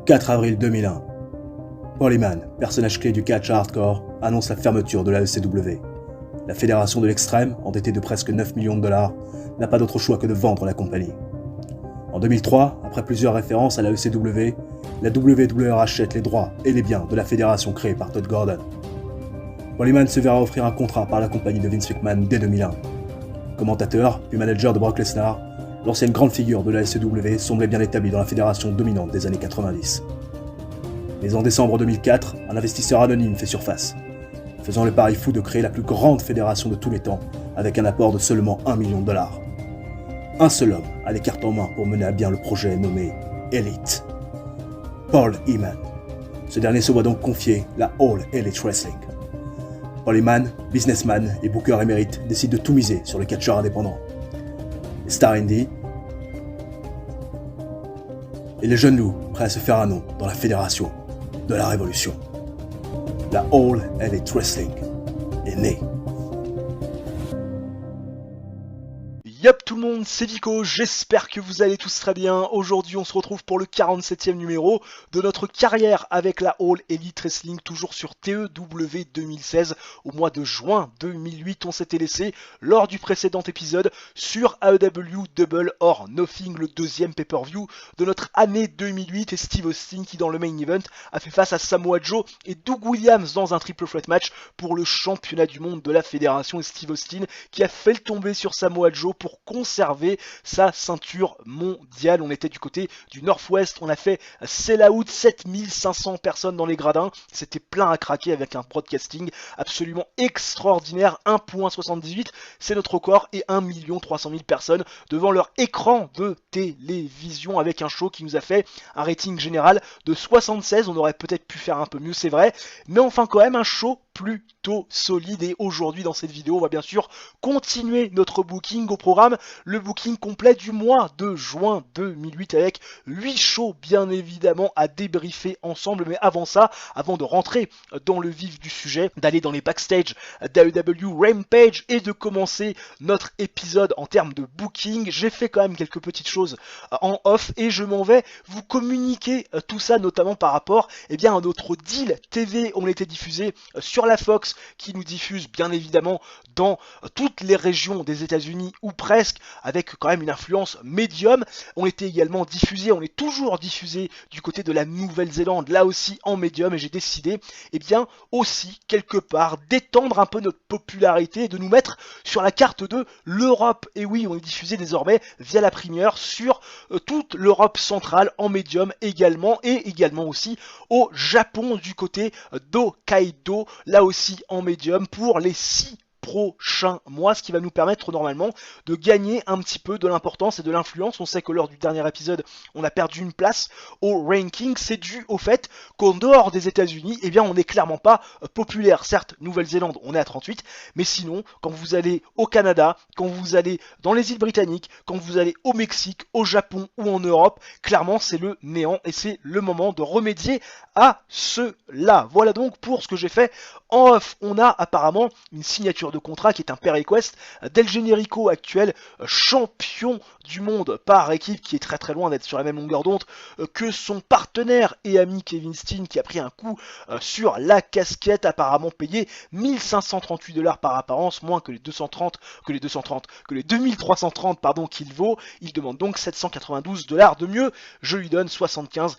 4 avril 2001. Paul Heyman, personnage clé du catch hardcore, annonce la fermeture de la ECW. La fédération de l'extrême, endettée de presque 9 millions de dollars, n'a pas d'autre choix que de vendre la compagnie. En 2003, après plusieurs références à la ECW, la WWE rachète les droits et les biens de la fédération créée par Todd Gordon. Paul Heyman se verra offrir un contrat par la compagnie de Vince McMahon dès 2001. Commentateur, puis manager de Brock Lesnar, l'ancienne grande figure de la ECW semblait bien établie dans la fédération dominante des années 90. Mais en décembre 2004, un investisseur anonyme fait surface, faisant le pari fou de créer la plus grande fédération de tous les temps avec un apport de seulement 1 million de dollars. Un seul homme a les cartes en main pour mener à bien le projet nommé Elite. Paul Heyman. Ce dernier se voit donc confier la All Elite Wrestling. Paul Heyman, businessman et booker émérite, décide de tout miser sur le catcheur indépendant. Les stars indie et les jeunes loups prêts à se faire un nom dans la fédération de la révolution. La All Elite Wrestling est née. Yup tout le monde, c'est Vico, j'espère que vous allez tous très bien. Aujourd'hui on se retrouve pour le 47e numéro de notre carrière avec la All Elite Wrestling, toujours sur TEW 2016. Au mois de juin 2008, on s'était laissé lors du précédent épisode sur AEW Double or Nothing, le deuxième pay-per-view de notre année 2008, et Steve Austin qui dans le main event a fait face à Samoa Joe et Doug Williams dans un triple threat match pour le championnat du monde de la fédération, et Steve Austin qui a fait le tomber sur Samoa Joe pour conserver sa ceinture mondiale. On était du côté du Northwest, on a fait sell out, 7500 personnes dans les gradins, c'était plein à craquer avec un broadcasting absolument extraordinaire. 1.78, c'est notre record, et 1 300 000 personnes devant leur écran de télévision, avec un show qui nous a fait un rating général de 76. On aurait peut-être pu faire un peu mieux, c'est vrai, mais enfin quand même un show plutôt solide. Et aujourd'hui dans cette vidéo on va bien sûr continuer notre booking. Au programme, le booking complet du mois de juin 2008 avec 8 shows bien évidemment à débriefer ensemble. Mais avant ça, avant de rentrer dans le vif du sujet, d'aller dans les backstage d'AEW Rampage et de commencer notre épisode en termes de booking, j'ai fait quand même quelques petites choses en off et je m'en vais vous communiquer tout ça, notamment par rapport à notre deal TV. On était diffusé sur la Fox qui nous diffuse bien évidemment dans toutes les régions des États-Unis ou presque, avec quand même une influence médium. On était également diffusé, on est toujours diffusé du côté de la Nouvelle-Zélande, là aussi en médium, et j'ai décidé aussi quelque part d'étendre un peu notre popularité et de nous mettre sur la carte de l'Europe. Et oui, on est diffusé désormais via la première sur toute l'Europe centrale en médium également, et également aussi au Japon du côté d'Hokkaido, là aussi en médium pour les 6 prochains mois, ce qui va nous permettre normalement de gagner un petit peu de l'importance et de l'influence. On sait que lors du dernier épisode, on a perdu une place au ranking. C'est dû au fait qu'en dehors des États-Unis, on n'est clairement pas populaire. Certes, Nouvelle-Zélande, on est à 38, mais sinon, quand vous allez au Canada, quand vous allez dans les îles britanniques, quand vous allez au Mexique, au Japon ou en Europe, clairement, c'est le néant et c'est le moment de remédier à cela. Voilà donc pour ce que j'ai fait en off. On a apparemment une signature de contrat qui est un pay request d'El Generico, actuel champion du monde par équipe, qui est très très loin d'être sur la même longueur d'onde que son partenaire et ami Kevin Steen, qui a pris un coup sur la casquette, apparemment payé 1538 dollars par apparence, moins que les 2330 qu'il vaut. Il demande donc 792 dollars de mieux. Je lui donne 75%.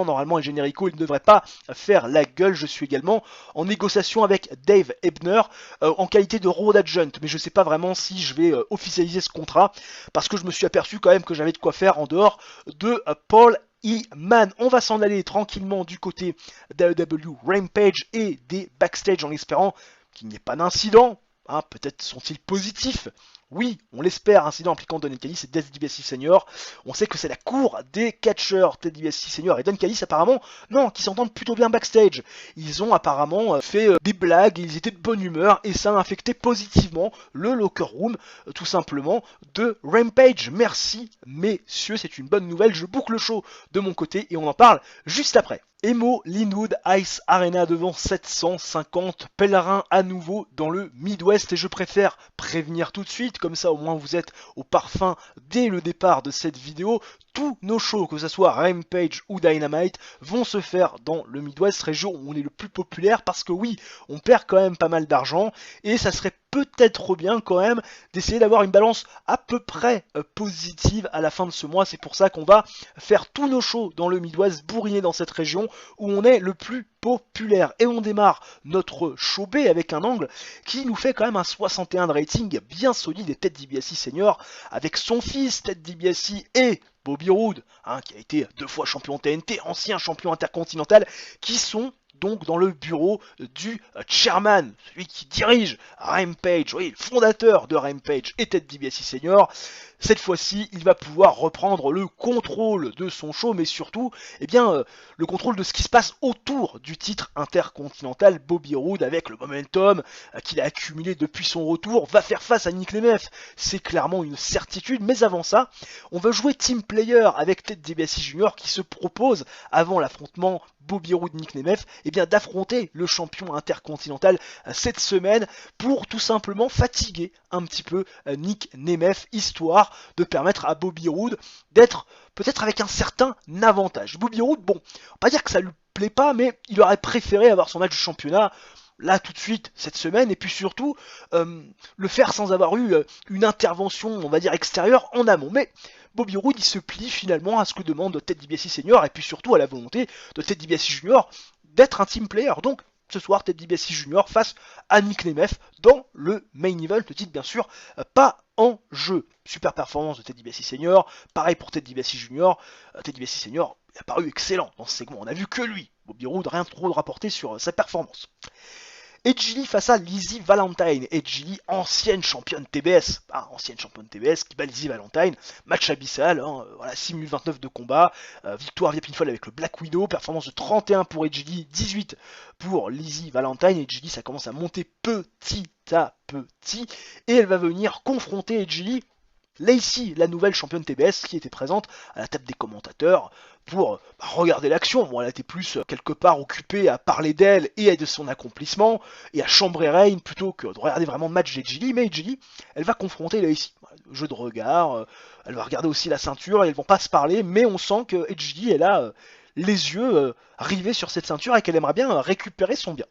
Normalement, El Generico, il ne devrait pas faire la gueule. Je suis également en négociation avec Dave Ebner en qualité de road adjunct, mais je sais pas vraiment si je vais officialiser ce contrat, parce que je me suis aperçu quand même que j'avais de quoi faire en dehors de Paul Heyman. On va s'en aller tranquillement du côté d'AEW Rampage et des backstage, en espérant qu'il n'y ait pas d'incident. Peut-être sont-ils positifs. Oui, on l'espère, incident impliquant Don Callis et Ted DiBiase Senior. On sait que c'est la cour des catcheurs, Ted DiBiase Senior et Don Callis apparemment, non, qui s'entendent plutôt bien backstage. Ils ont apparemment fait des blagues, ils étaient de bonne humeur, et ça a infecté positivement le locker room, tout simplement, de Rampage. Merci messieurs, c'est une bonne nouvelle. Je boucle le show de mon côté et on en parle juste après. Emo Linwood Ice Arena devant 750 pèlerins à nouveau dans le Midwest, et je préfère prévenir tout de suite, comme ça au moins vous êtes au parfum dès le départ de cette vidéo. tous nos shows, que ce soit Rampage ou Dynamite, vont se faire dans le Midwest, région où on est le plus populaire, parce que oui, on perd quand même pas mal d'argent, et ça serait peut-être bien quand même d'essayer d'avoir une balance à peu près positive à la fin de ce mois. C'est pour ça qu'on va faire tous nos shows dans le Midwest, bourriner dans cette région où on est le plus populaire. Et on démarre notre show B avec un angle qui nous fait quand même un 61 de rating bien solide, et Ted DiBiase Senior avec son fils Ted DiBiase et Bobby Roode, qui a été 2 fois champion TNT, ancien champion intercontinental, qui sont donc dans le bureau du chairman, celui qui dirige Rampage, oui, le fondateur de Rampage et Ted DiBiase Senior. Cette fois-ci, il va pouvoir reprendre le contrôle de son show, mais surtout, le contrôle de ce qui se passe autour du titre intercontinental. Bobby Roode, avec le momentum qu'il a accumulé depuis son retour, va faire face à Nick Nemeth. C'est clairement une certitude, mais avant ça, on va jouer team player avec Ted DiBiase Jr. qui se propose, avant l'affrontement Bobby Roode, Nick Nemeth, d'affronter le champion intercontinental cette semaine pour tout simplement fatiguer un petit peu Nick Nemeth, histoire de permettre à Bobby Roode d'être peut-être avec un certain avantage. Bobby Roode, bon, on va pas dire que ça lui plaît pas, mais il aurait préféré avoir son match de championnat là tout de suite cette semaine, et puis surtout le faire sans avoir eu une intervention, on va dire, extérieure en amont. Mais Bobby Roode, il se plie finalement à ce que demande Ted DiBiase Senior, et puis surtout à la volonté de Ted DiBiase Jr. d'être un team player. Donc ce soir, Ted DiBiase Jr. face à Nick Nemeth dans le main event, le titre bien sûr pas en jeu. Super performance de Ted DiBiase Senior, pareil pour Ted DiBiase Jr. Ted DiBiase Senior est apparu excellent dans ce segment, on a vu que lui. Bobby Roode, rien trop de rapporté sur sa performance. Edgy Lee face à Lizzie Valentine. Edgy Lee, ancienne championne TBS, qui bat Lizzie Valentine. Match abyssal, 6 minutes 29 de combat. Victoire via pinfall avec le Black Widow. Performance de 31 pour Edgy Lee, 18 pour Lizzie Valentine. Edgy Lee, ça commence à monter petit à petit. Et elle va venir confronter Edgy Lee, Lacey, la nouvelle championne TBS, qui était présente à la table des commentateurs pour regarder l'action. Bon, elle était plus quelque part occupée à parler d'elle et de son accomplissement et à chambrer Reign plutôt que de regarder vraiment le match d'Edgy Lee. Mais Edgy Lee, elle va confronter Lacey. Jeu de regard, elle va regarder aussi la ceinture et elles vont pas se parler, mais on sent que Edgy Lee, elle a les yeux rivés sur cette ceinture et qu'elle aimerait bien récupérer son bien.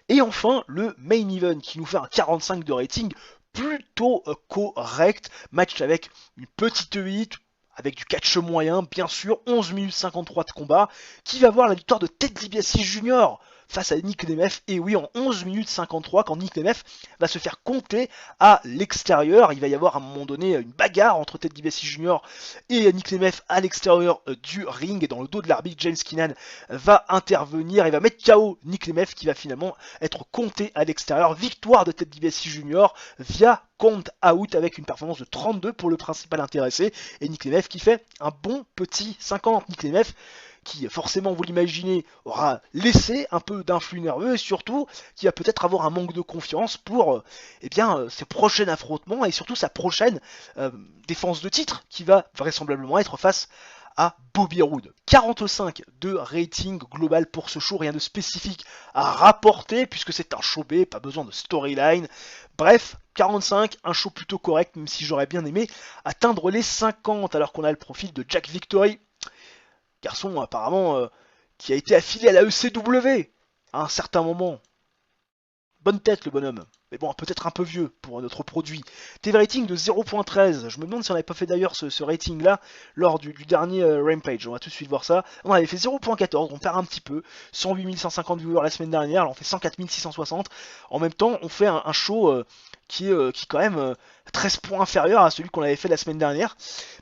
Et enfin, le main event qui nous fait un 45 de rating plutôt correct. Match avec une petite hit, avec du catch moyen, bien sûr. 11 minutes 53 de combat, qui va voir la victoire de Ted DiBiase Jr. face à Nick Nemeth. Et oui, en 11 minutes 53, quand Nick Nemeth va se faire compter à l'extérieur. Il va y avoir à un moment donné une bagarre entre Ted DiBiase Jr. et Nick Nemeth à l'extérieur du ring. Et dans le dos de l'arbitre, James Keenan va intervenir et va mettre KO Nick Nemeth, qui va finalement être compté à l'extérieur. Victoire de Ted DiBiase Jr. via count out avec une performance de 32 pour le principal intéressé. Et Nick Nemeth qui fait un bon petit 50. Nick Nemeth qui forcément, vous l'imaginez, aura laissé un peu d'influx nerveux et surtout qui va peut-être avoir un manque de confiance pour ses prochains affrontements et surtout sa prochaine défense de titre qui va vraisemblablement être face à Bobby Roode. 45 de rating global pour ce show, rien de spécifique à rapporter puisque c'est un show B, pas besoin de storyline. Bref, 45, un show plutôt correct, même si j'aurais bien aimé atteindre les 50 alors qu'on a le profil de Jack Victory. Garçon apparemment qui a été affilié à la ECW à un certain moment. Bonne tête le bonhomme, mais bon, peut-être un peu vieux pour notre produit. TV rating de 0.13, je me demande si on n'avait pas fait d'ailleurs ce rating là lors du dernier Rampage, on va tout de suite voir ça. On avait fait 0.14, on perd un petit peu, 108 150 viewers la semaine dernière, là on fait 104 660. En même temps, on fait un show qui est quand même 13 points inférieur à celui qu'on avait fait la semaine dernière.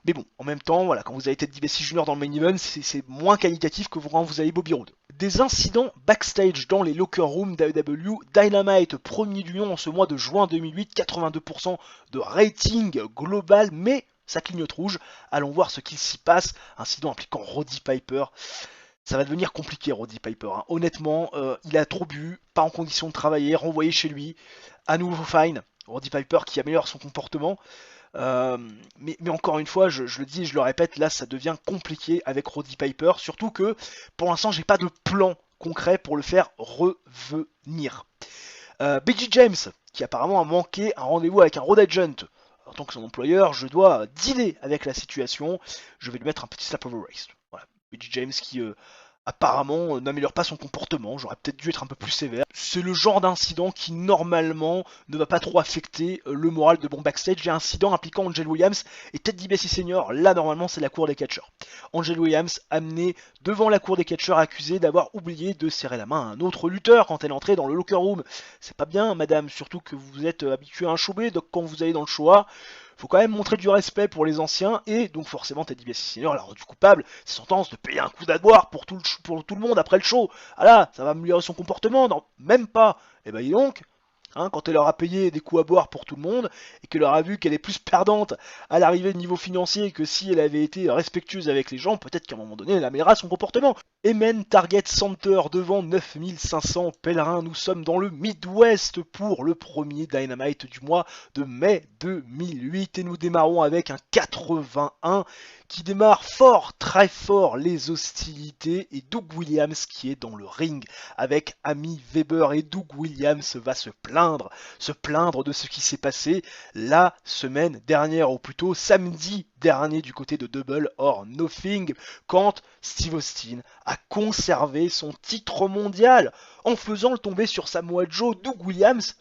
Mais bon, en même temps, voilà, quand vous avez Ted DiBiase Jr. dans le main event, c'est moins qualitatif que quand vous avez Bobby Roode. Des incidents backstage dans les locker rooms d'AEW. Dynamite, premier du nom en ce mois de juin 2008, 82% de rating global, mais ça clignote rouge. Allons voir ce qu'il s'y passe. Incident impliquant Roddy Piper. Ça va devenir compliqué, Roddy Piper. Hein. Honnêtement, il a trop bu, pas en condition de travailler, renvoyé chez lui. À nouveau fine. Roddy Piper qui améliore son comportement. Mais encore une fois, je le dis et je le répète, là ça devient compliqué avec Roddy Piper. Surtout que pour l'instant, j'ai pas de plan concret pour le faire revenir. Becky James, qui apparemment a manqué un rendez-vous avec un road agent. en tant que son employeur, je dois dealer avec la situation. Je vais lui mettre un petit slap over wrist. Voilà. BG James qui apparemment n'améliore pas son comportement, j'aurais peut-être dû être un peu plus sévère. C'est le genre d'incident qui normalement ne va pas trop affecter le moral de bon backstage. J'ai un incident impliquant Angel Williams et Ted DiBiase Senior. Là normalement c'est la cour des catcheurs. Angel Williams amené devant la cour des catcheurs accusé d'avoir oublié de serrer la main à un autre lutteur quand elle entrait dans le locker room. C'est pas bien madame, surtout que vous êtes habitué à un showbiz, donc quand vous allez dans le show, faut quand même montrer du respect pour les anciens, et donc forcément Ted DiBiase Senior l'a rendu coupable, c'est sentence de payer un coup d'adoir pour tout le monde après le show. Ah là, ça va améliorer son comportement? Non, même pas. Et bah dis donc, hein, quand elle leur a payé des coups à boire pour tout le monde, et qu'elle leur a vu qu'elle est plus perdante à l'arrivée de niveau financier que si elle avait été respectueuse avec les gens, peut-être qu'à un moment donné, elle améliorera son comportement. Et Main Target Center devant 9500 pèlerins, nous sommes dans le Midwest pour le premier Dynamite du mois de mai 2008, et nous démarrons avec un 81 qui démarre fort, très fort les hostilités, et Doug Williams qui est dans le ring avec Amy Weber, et Doug Williams va se plaindre de ce qui s'est passé la semaine dernière, ou plutôt samedi dernier du côté de Double or Nothing, quand Steve Austin a conservé son titre mondial en faisant le tomber sur Samoa Joe. Doug Williams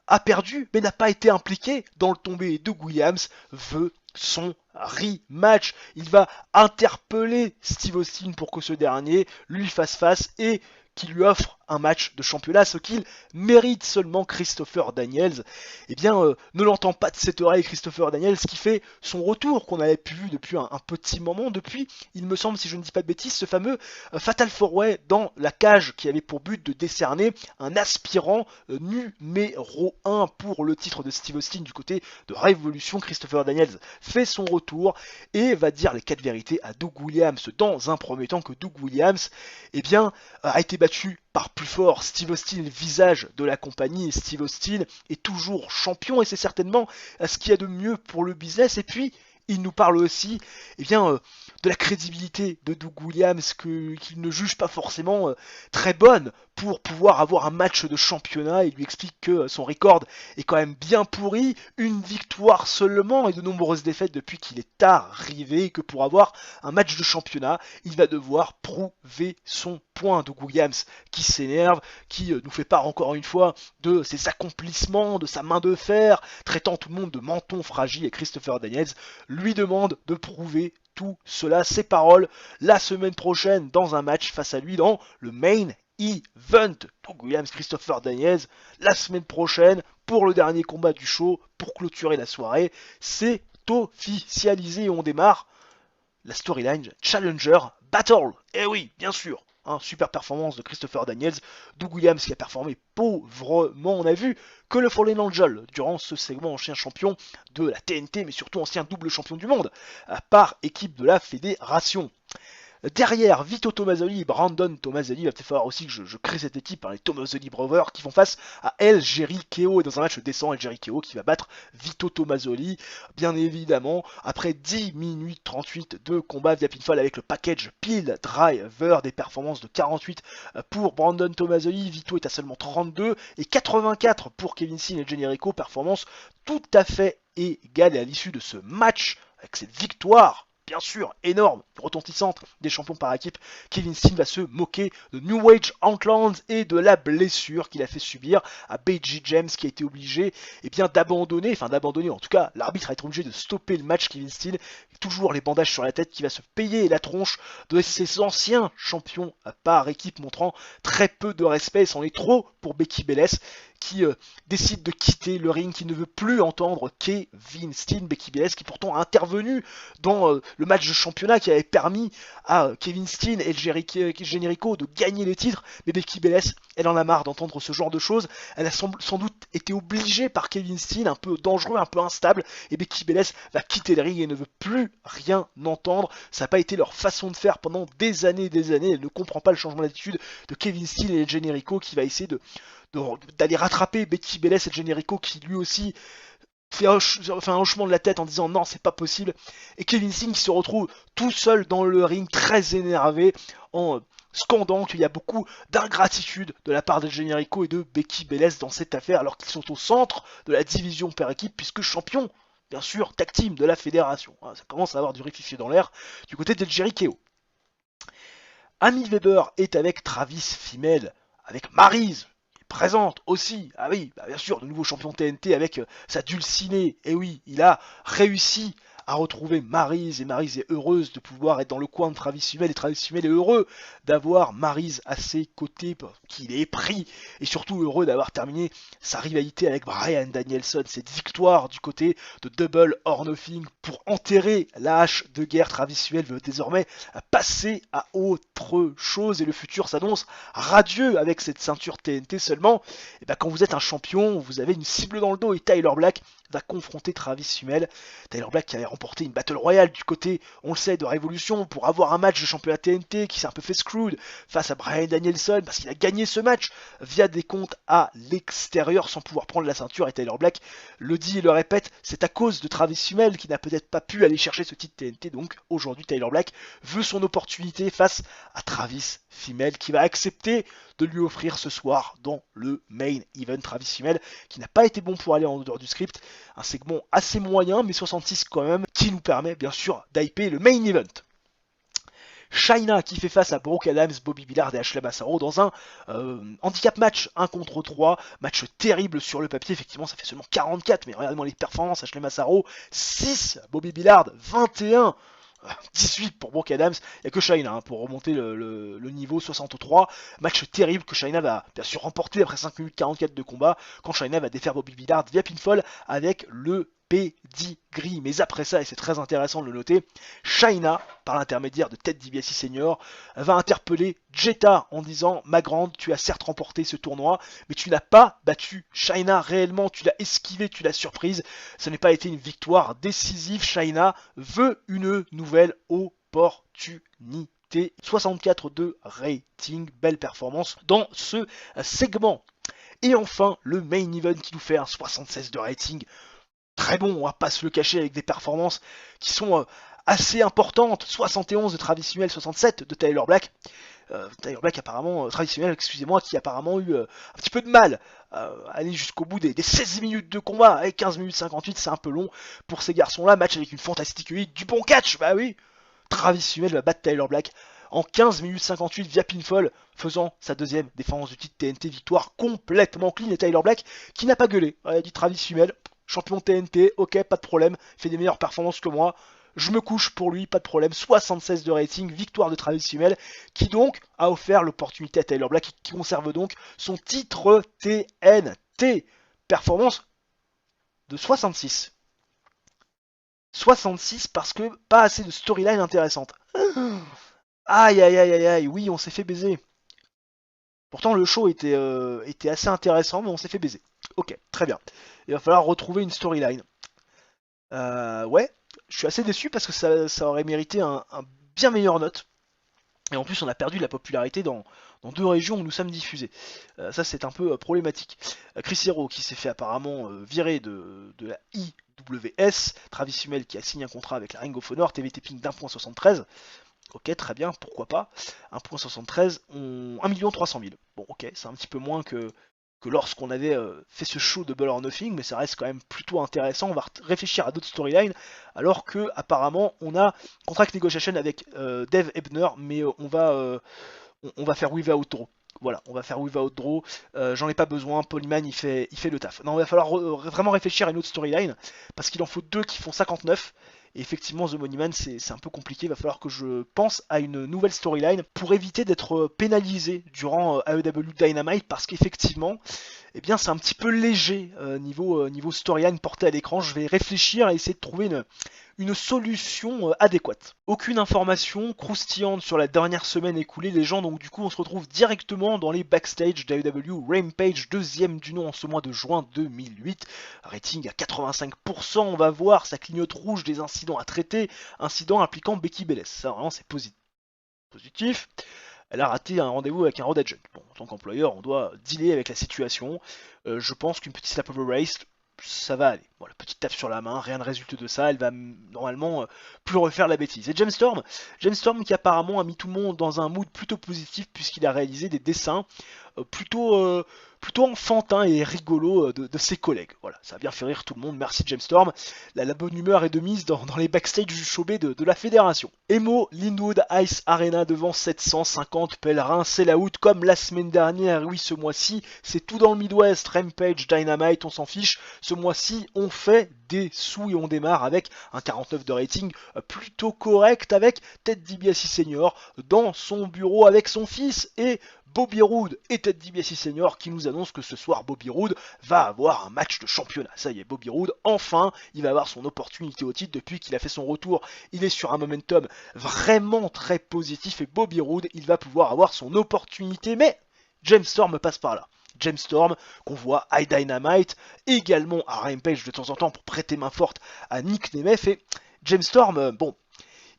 a perdu mais n'a pas été impliqué dans le tombé, et Doug Williams veut son rematch. Il va interpeller Steve Austin pour que ce dernier lui fasse face et qui lui offre un match de championnat, ce qu'il mérite. Seulement Christopher Daniels, eh bien, ne l'entend pas de cette oreille. Christopher Daniels qui fait son retour, qu'on avait pu vu depuis un petit moment, depuis, il me semble, si je ne dis pas de bêtises, ce fameux Fatal 4-Way dans la cage qui avait pour but de décerner un aspirant numéro 1 pour le titre de Steve Austin du côté de Révolution. Christopher Daniels fait son retour et va dire les 4 vérités à Doug Williams. Dans un premier temps, que Doug Williams, eh bien, a été battu par plus fort. Steve Austin est le visage de la compagnie, et Steve Austin est toujours champion, et c'est certainement ce qu'il y a de mieux pour le business. Et puis il nous parle aussi de la crédibilité de Doug Williams, qu'il ne juge pas forcément très bonne pour pouvoir avoir un match de championnat. Il lui explique que son record est quand même bien pourri, une victoire seulement et de nombreuses défaites depuis qu'il est arrivé, et que pour avoir un match de championnat, il va devoir prouver son point. Doug Williams qui s'énerve, qui nous fait part encore une fois de ses accomplissements, de sa main de fer, traitant tout le monde de menton fragile, et Christopher Daniels lui demande de prouver tout cela, ses paroles, la semaine prochaine dans un match face à lui dans le main event. Doug Williams, Christopher Daniels, la semaine prochaine pour le dernier combat du show, pour clôturer la soirée. C'est officialisé et on démarre la storyline Challenger Battle. Eh oui, bien sûr. Super performance de Christopher Daniels, Doug Williams qui a performé pauvrement. On a vu que le Fallen Angel, durant ce segment, ancien champion de la TNT, mais surtout ancien double champion du monde, par équipe de la fédération. Derrière, Vito Tomazzoli et Brandon Tomazzoli, il va peut-être falloir aussi que je crée cette équipe, les Tomazzoli Brothers, qui font face à El Jericho, et dans un match décent, El Jericho qui va battre Vito Tomazzoli, bien évidemment, après 10 minutes 38 de combat via pinfall avec le package Pile Driver, des performances de 48 pour Brandon Tomazzoli, Vito est à seulement 32, et 84 pour Kevin Steen et Jericho, performance tout à fait égale. Et à l'issue de ce match, avec cette victoire, bien sûr, énorme, retentissante des champions par équipe, Kevin Steen va se moquer de New Age Outlands et de la blessure qu'il a fait subir à BG James, qui a été obligé d'abandonner, en tout cas l'arbitre a été obligé de stopper le match. Kevin Steen, toujours les bandages sur la tête, qui va se payer la tronche de ses anciens champions par équipe, montrant très peu de respect, c'en est trop pour Becky Bellès, qui décide de quitter le ring, qui ne veut plus entendre Kevin Steen. Becky Bellès qui pourtant a intervenu dans le match de championnat qui avait permis à Kevin Steen et Jericho de gagner les titres, mais Becky Bellès, elle en a marre d'entendre ce genre de choses. Elle a sans doute été obligée par Kevin Steen, un peu dangereux, un peu instable, et Becky Bellès va quitter le ring et ne veut plus rien entendre. Ça n'a pas été leur façon de faire pendant des années et des années. Elle ne comprend pas le changement d'attitude de Kevin Steen et Jericho, qui va essayer d'aller rattraper Becky Bellès et Jericho, qui lui aussi fait un hochement de la tête en disant non, c'est pas possible, et Kevin Steen qui se retrouve tout seul dans le ring, très énervé, en scandant qu'il y a beaucoup d'ingratitude de la part de Jericho et de Becky Bellès dans cette affaire, alors qu'ils sont au centre de la division par équipe, puisque champion bien sûr, tag team de la fédération. Ça commence à avoir du rififié dans l'air du côté de Jericho. Amy Weber est avec Travis Fimmel, avec Maryse, qui est présente aussi. Ah oui, bien sûr, le nouveau champion TNT avec sa dulcinée. Et oui, il a réussi à retrouver Maryse, et Maryse est heureuse de pouvoir être dans le coin de Travis Fimmel, et Travis Fimmel est heureux d'avoir Maryse à ses côtés, qu'il est pris, et surtout heureux d'avoir terminé sa rivalité avec Bryan Danielson, cette victoire du côté de Double or Nothing pour enterrer la hache de guerre. Travis Fimmel veut désormais passer à autre chose, et le futur s'annonce radieux avec cette ceinture TNT. Seulement, et quand vous êtes un champion, vous avez une cible dans le dos, et Tyler Black va confronter Travis Fimmel. Tyler Black qui avait remporté une Battle Royale du côté, on le sait, de Révolution pour avoir un match de championnat TNT, qui s'est un peu fait screwed face à Bryan Danielson parce qu'il a gagné ce match via des comptes à l'extérieur sans pouvoir prendre la ceinture. Et Tyler Black le dit et le répète, c'est à cause de Travis Fimmel qui n'a peut-être pas pu aller chercher ce titre TNT. Donc aujourd'hui Tyler Black veut son opportunité face à Travis Fimmel qui va accepter de lui offrir ce soir dans le main event. Travis Fimmel qui n'a pas été bon pour aller en dehors du script, un segment assez moyen mais 66 quand même, qui nous permet bien sûr d'hyper le main event. Chyna qui fait face à Brooke Adams, Bobby Billard et Ashley Massaro dans un handicap match 1 contre 3, match terrible sur le papier. Effectivement ça fait seulement 44, mais regardez-moi les performances. Ashley Massaro 6, Bobby Billard 21, 18 pour Brooke Adams. Il n'y a que Chyna pour remonter le niveau 63. Match terrible que Chyna va bien sûr remporter après 5 minutes 44 de combat, quand Chyna va défaire Bobby Billard via pinfall avec le pedigree. Mais après ça, et c'est très intéressant de le noter, Chyna, par l'intermédiaire de Ted DiBiase Senior, va interpeller Jetta en disant: ma grande, tu as certes remporté ce tournoi, mais tu n'as pas battu Chyna réellement, tu l'as esquivé, tu l'as surprise. Ce n'est pas été une victoire décisive. Chyna veut une nouvelle opportunité. 64 de rating, belle performance dans ce segment. Et enfin, le main event qui nous fait un 76 de rating. Très bon, on va pas se le cacher, avec des performances qui sont assez importantes. 71 de Travis Fimmel, 67 de Tyler Black. Tyler Black apparemment, Travis Fimmel, excusez-moi, qui a apparemment eu un petit peu de mal à aller jusqu'au bout des 16 minutes de combat, avec 15 minutes 58, c'est un peu long pour ces garçons-là. Match avec une fantastique 8, du bon catch, bah oui. Travis Fimmel va battre Tyler Black en 15 minutes 58 via pinfall, faisant sa deuxième défense du titre TNT, victoire complètement clean. Et Tyler Black qui n'a pas gueulé, il a dit: Travis Fimmel, champion TNT, ok, pas de problème, fait des meilleures performances que moi, je me couche pour lui, pas de problème. 76 de rating, victoire de Travis Fimmel, qui donc a offert l'opportunité à Tyler Black, qui conserve donc son titre TNT. Performance de 66. 66 parce que pas assez de storyline intéressante. Aïe aïe aïe aïe aïe, oui, on s'est fait baiser. Pourtant le show était assez intéressant, mais on s'est fait baiser. Ok, très bien. Il va falloir retrouver une storyline. Ouais, je suis assez déçu parce que ça aurait mérité un bien meilleure note. Et en plus, on a perdu de la popularité dans 2 régions où nous sommes diffusés. Ça, c'est un peu problématique. Chris Hero qui s'est fait apparemment virer de la IWS. Travis Fimmel qui a signé un contrat avec la Ring of Honor. TV Taping d'1.73. Ok, très bien, pourquoi pas. 1.73, 1 300 000. Bon, ok, c'est un petit peu moins que lorsqu'on avait fait ce show de Double or Nothing, mais ça reste quand même plutôt intéressant. On va réfléchir à d'autres storylines, alors que apparemment on a contract negotiation avec Dave Ebner, mais on va faire without draw. Voilà, on va faire without draw. J'en ai pas besoin. Polyman il fait le taf. Non, il va falloir vraiment réfléchir à une autre storyline, parce qu'il en faut 2 qui font 59. Et effectivement, The Money Man, c'est un peu compliqué. Il va falloir que je pense à une nouvelle storyline pour éviter d'être pénalisé durant AEW Dynamite, parce qu'effectivement, eh bien, c'est un petit peu léger niveau storyline porté à l'écran. Je vais réfléchir à essayer de trouver une solution adéquate. Aucune information croustillante sur la dernière semaine écoulée, les gens, donc du coup on se retrouve directement dans les backstage d'AEW Rampage, deuxième du nom en ce mois de juin 2008, rating à 85%, on va voir, ça clignote rouge des incidents à traiter, incident impliquant Becky Belair, ça vraiment c'est positif. Elle a raté un rendez-vous avec un road agent. Bon, en tant qu'employeur, on doit dealer avec la situation. Je pense qu'une petite slap of the wrist, ça va aller. Bon, la petite tape sur la main, rien ne résulte de ça, elle va normalement plus refaire la bêtise. Et James Storm qui apparemment a mis tout le monde dans un mood plutôt positif, puisqu'il a réalisé des dessins plutôt plutôt enfantin et rigolo de ses collègues. Voilà, ça a bien fait rire tout le monde, merci James Storm. La bonne humeur est de mise dans les backstage du showbiz de la fédération. Emo Linwood Ice Arena devant 750 pèlerins, c'est la out comme la semaine dernière. Oui, ce mois-ci, c'est tout dans le Midwest, Rampage, Dynamite, on s'en fiche. Ce mois-ci, on fait des sous et on démarre avec un 49 de rating plutôt correct avec Ted DiBiase Senior dans son bureau avec son fils et Bobby Roode et Ted DiBiase Senior qui nous annoncent que ce soir Bobby Roode va avoir un match de championnat. Ça y est, Bobby Roode, enfin, il va avoir son opportunité au titre depuis qu'il a fait son retour. Il est sur un momentum vraiment très positif et Bobby Roode, il va pouvoir avoir son opportunité. Mais James Storm passe par là. James Storm, qu'on voit à Dynamite, également à Rampage de temps en temps pour prêter main forte à Nick Nemeth. Et James Storm, bon,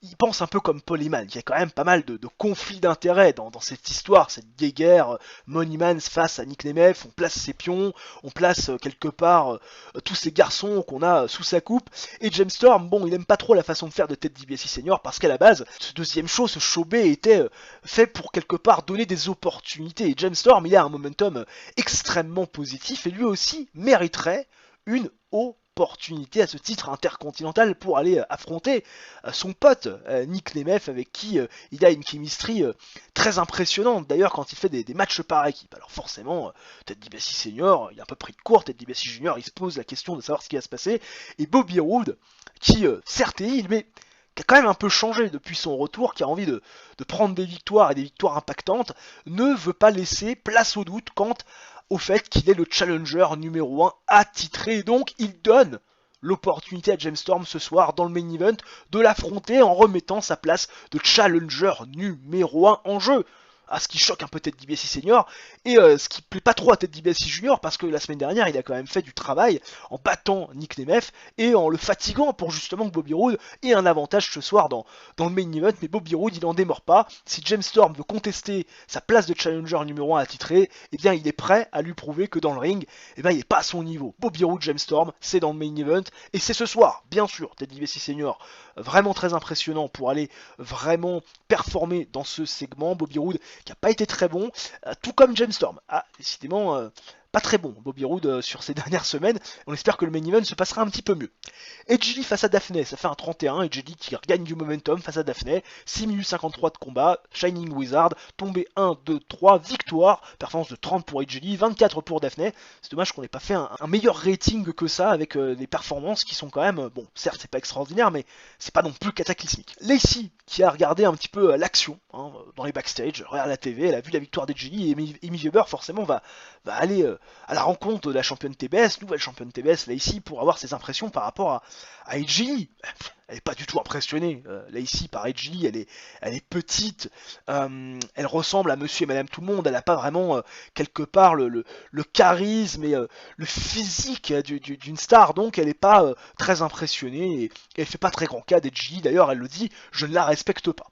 il pense un peu comme Paul Heyman. Il y a quand même pas mal de conflits d'intérêts dans cette histoire, cette guéguerre. Moneyman face à Nick Nemeth, on place ses pions, on place quelque part tous ces garçons qu'on a sous sa coupe. Et James Storm, bon, il aime pas trop la façon de faire de Ted DiBiase Senior parce qu'à la base, ce deuxième show, ce showbé était fait pour quelque part donner des opportunités. Et James Storm, il a un momentum extrêmement positif et lui aussi mériterait une opportunité à ce titre intercontinental pour aller affronter son pote Nick Nemeth avec qui il a une chemistry très impressionnante d'ailleurs quand il fait des matchs par équipe. Alors forcément, Ted DiBiase Senior, il a un peu pris de court, Ted DiBiase Junior, il se pose la question de savoir ce qui va se passer, et Bobby Roode, qui certes est heel, mais qui a quand même un peu changé depuis son retour, qui a envie de prendre des victoires et des victoires impactantes, ne veut pas laisser place au doute quant au fait qu'il est le challenger numéro 1 attitré. Donc il donne l'opportunité à James Storm ce soir dans le main event de l'affronter en remettant sa place de challenger numéro 1 en jeu. Ce qui choque un peu Ted DiBiase Senior et ce qui plaît pas trop à Ted DiBiase Junior parce que la semaine dernière il a quand même fait du travail en battant Nick Nemeth et en le fatiguant pour justement que Bobby Roode ait un avantage ce soir dans le main event. Mais Bobby Roode il en démord pas. Si James Storm veut contester sa place de challenger numéro 1 attitré, eh bien il est prêt à lui prouver que dans le ring, eh bien il est pas à son niveau. Bobby Roode, James Storm, c'est dans le main event et c'est ce soir, bien sûr. Ted DiBiase Senior, vraiment très impressionnant pour aller vraiment performer dans ce segment. Bobby Roode qui n'a pas été très bon, tout comme James Storm. Décidément, pas très bon Bobby Roode sur ces dernières semaines. On espère que le main event se passera un petit peu mieux. Edge Lee face à Daphné, ça fait un 31. Edge Lee qui regagne du momentum face à Daphné. 6 minutes 53 de combat. Shining Wizard, tombé 1, 2, 3, victoire. Performance de 30 pour Edge Lee, 24 pour Daphné. C'est dommage qu'on n'ait pas fait un meilleur rating que ça avec des performances qui sont quand même, bon, certes c'est pas extraordinaire, mais c'est pas non plus cataclysmique. Lacey qui a regardé un petit peu l'action dans les backstage, regarde la TV, elle a vu la victoire d'Edge Lee et Amy Weber forcément va aller à la rencontre de la championne TBS, nouvelle championne TBS Lacey, pour avoir ses impressions par rapport à Edge Lee. Elle est pas du tout impressionnée, Lacey, par Edge Lee. Elle est petite, elle ressemble à Monsieur et Madame Tout le Monde. Elle n'a pas vraiment quelque part le charisme et le physique d'une star, donc elle n'est pas très impressionnée et elle fait pas très grand cas d'Edge Lee. D'ailleurs, elle le dit, je ne la respecte pas.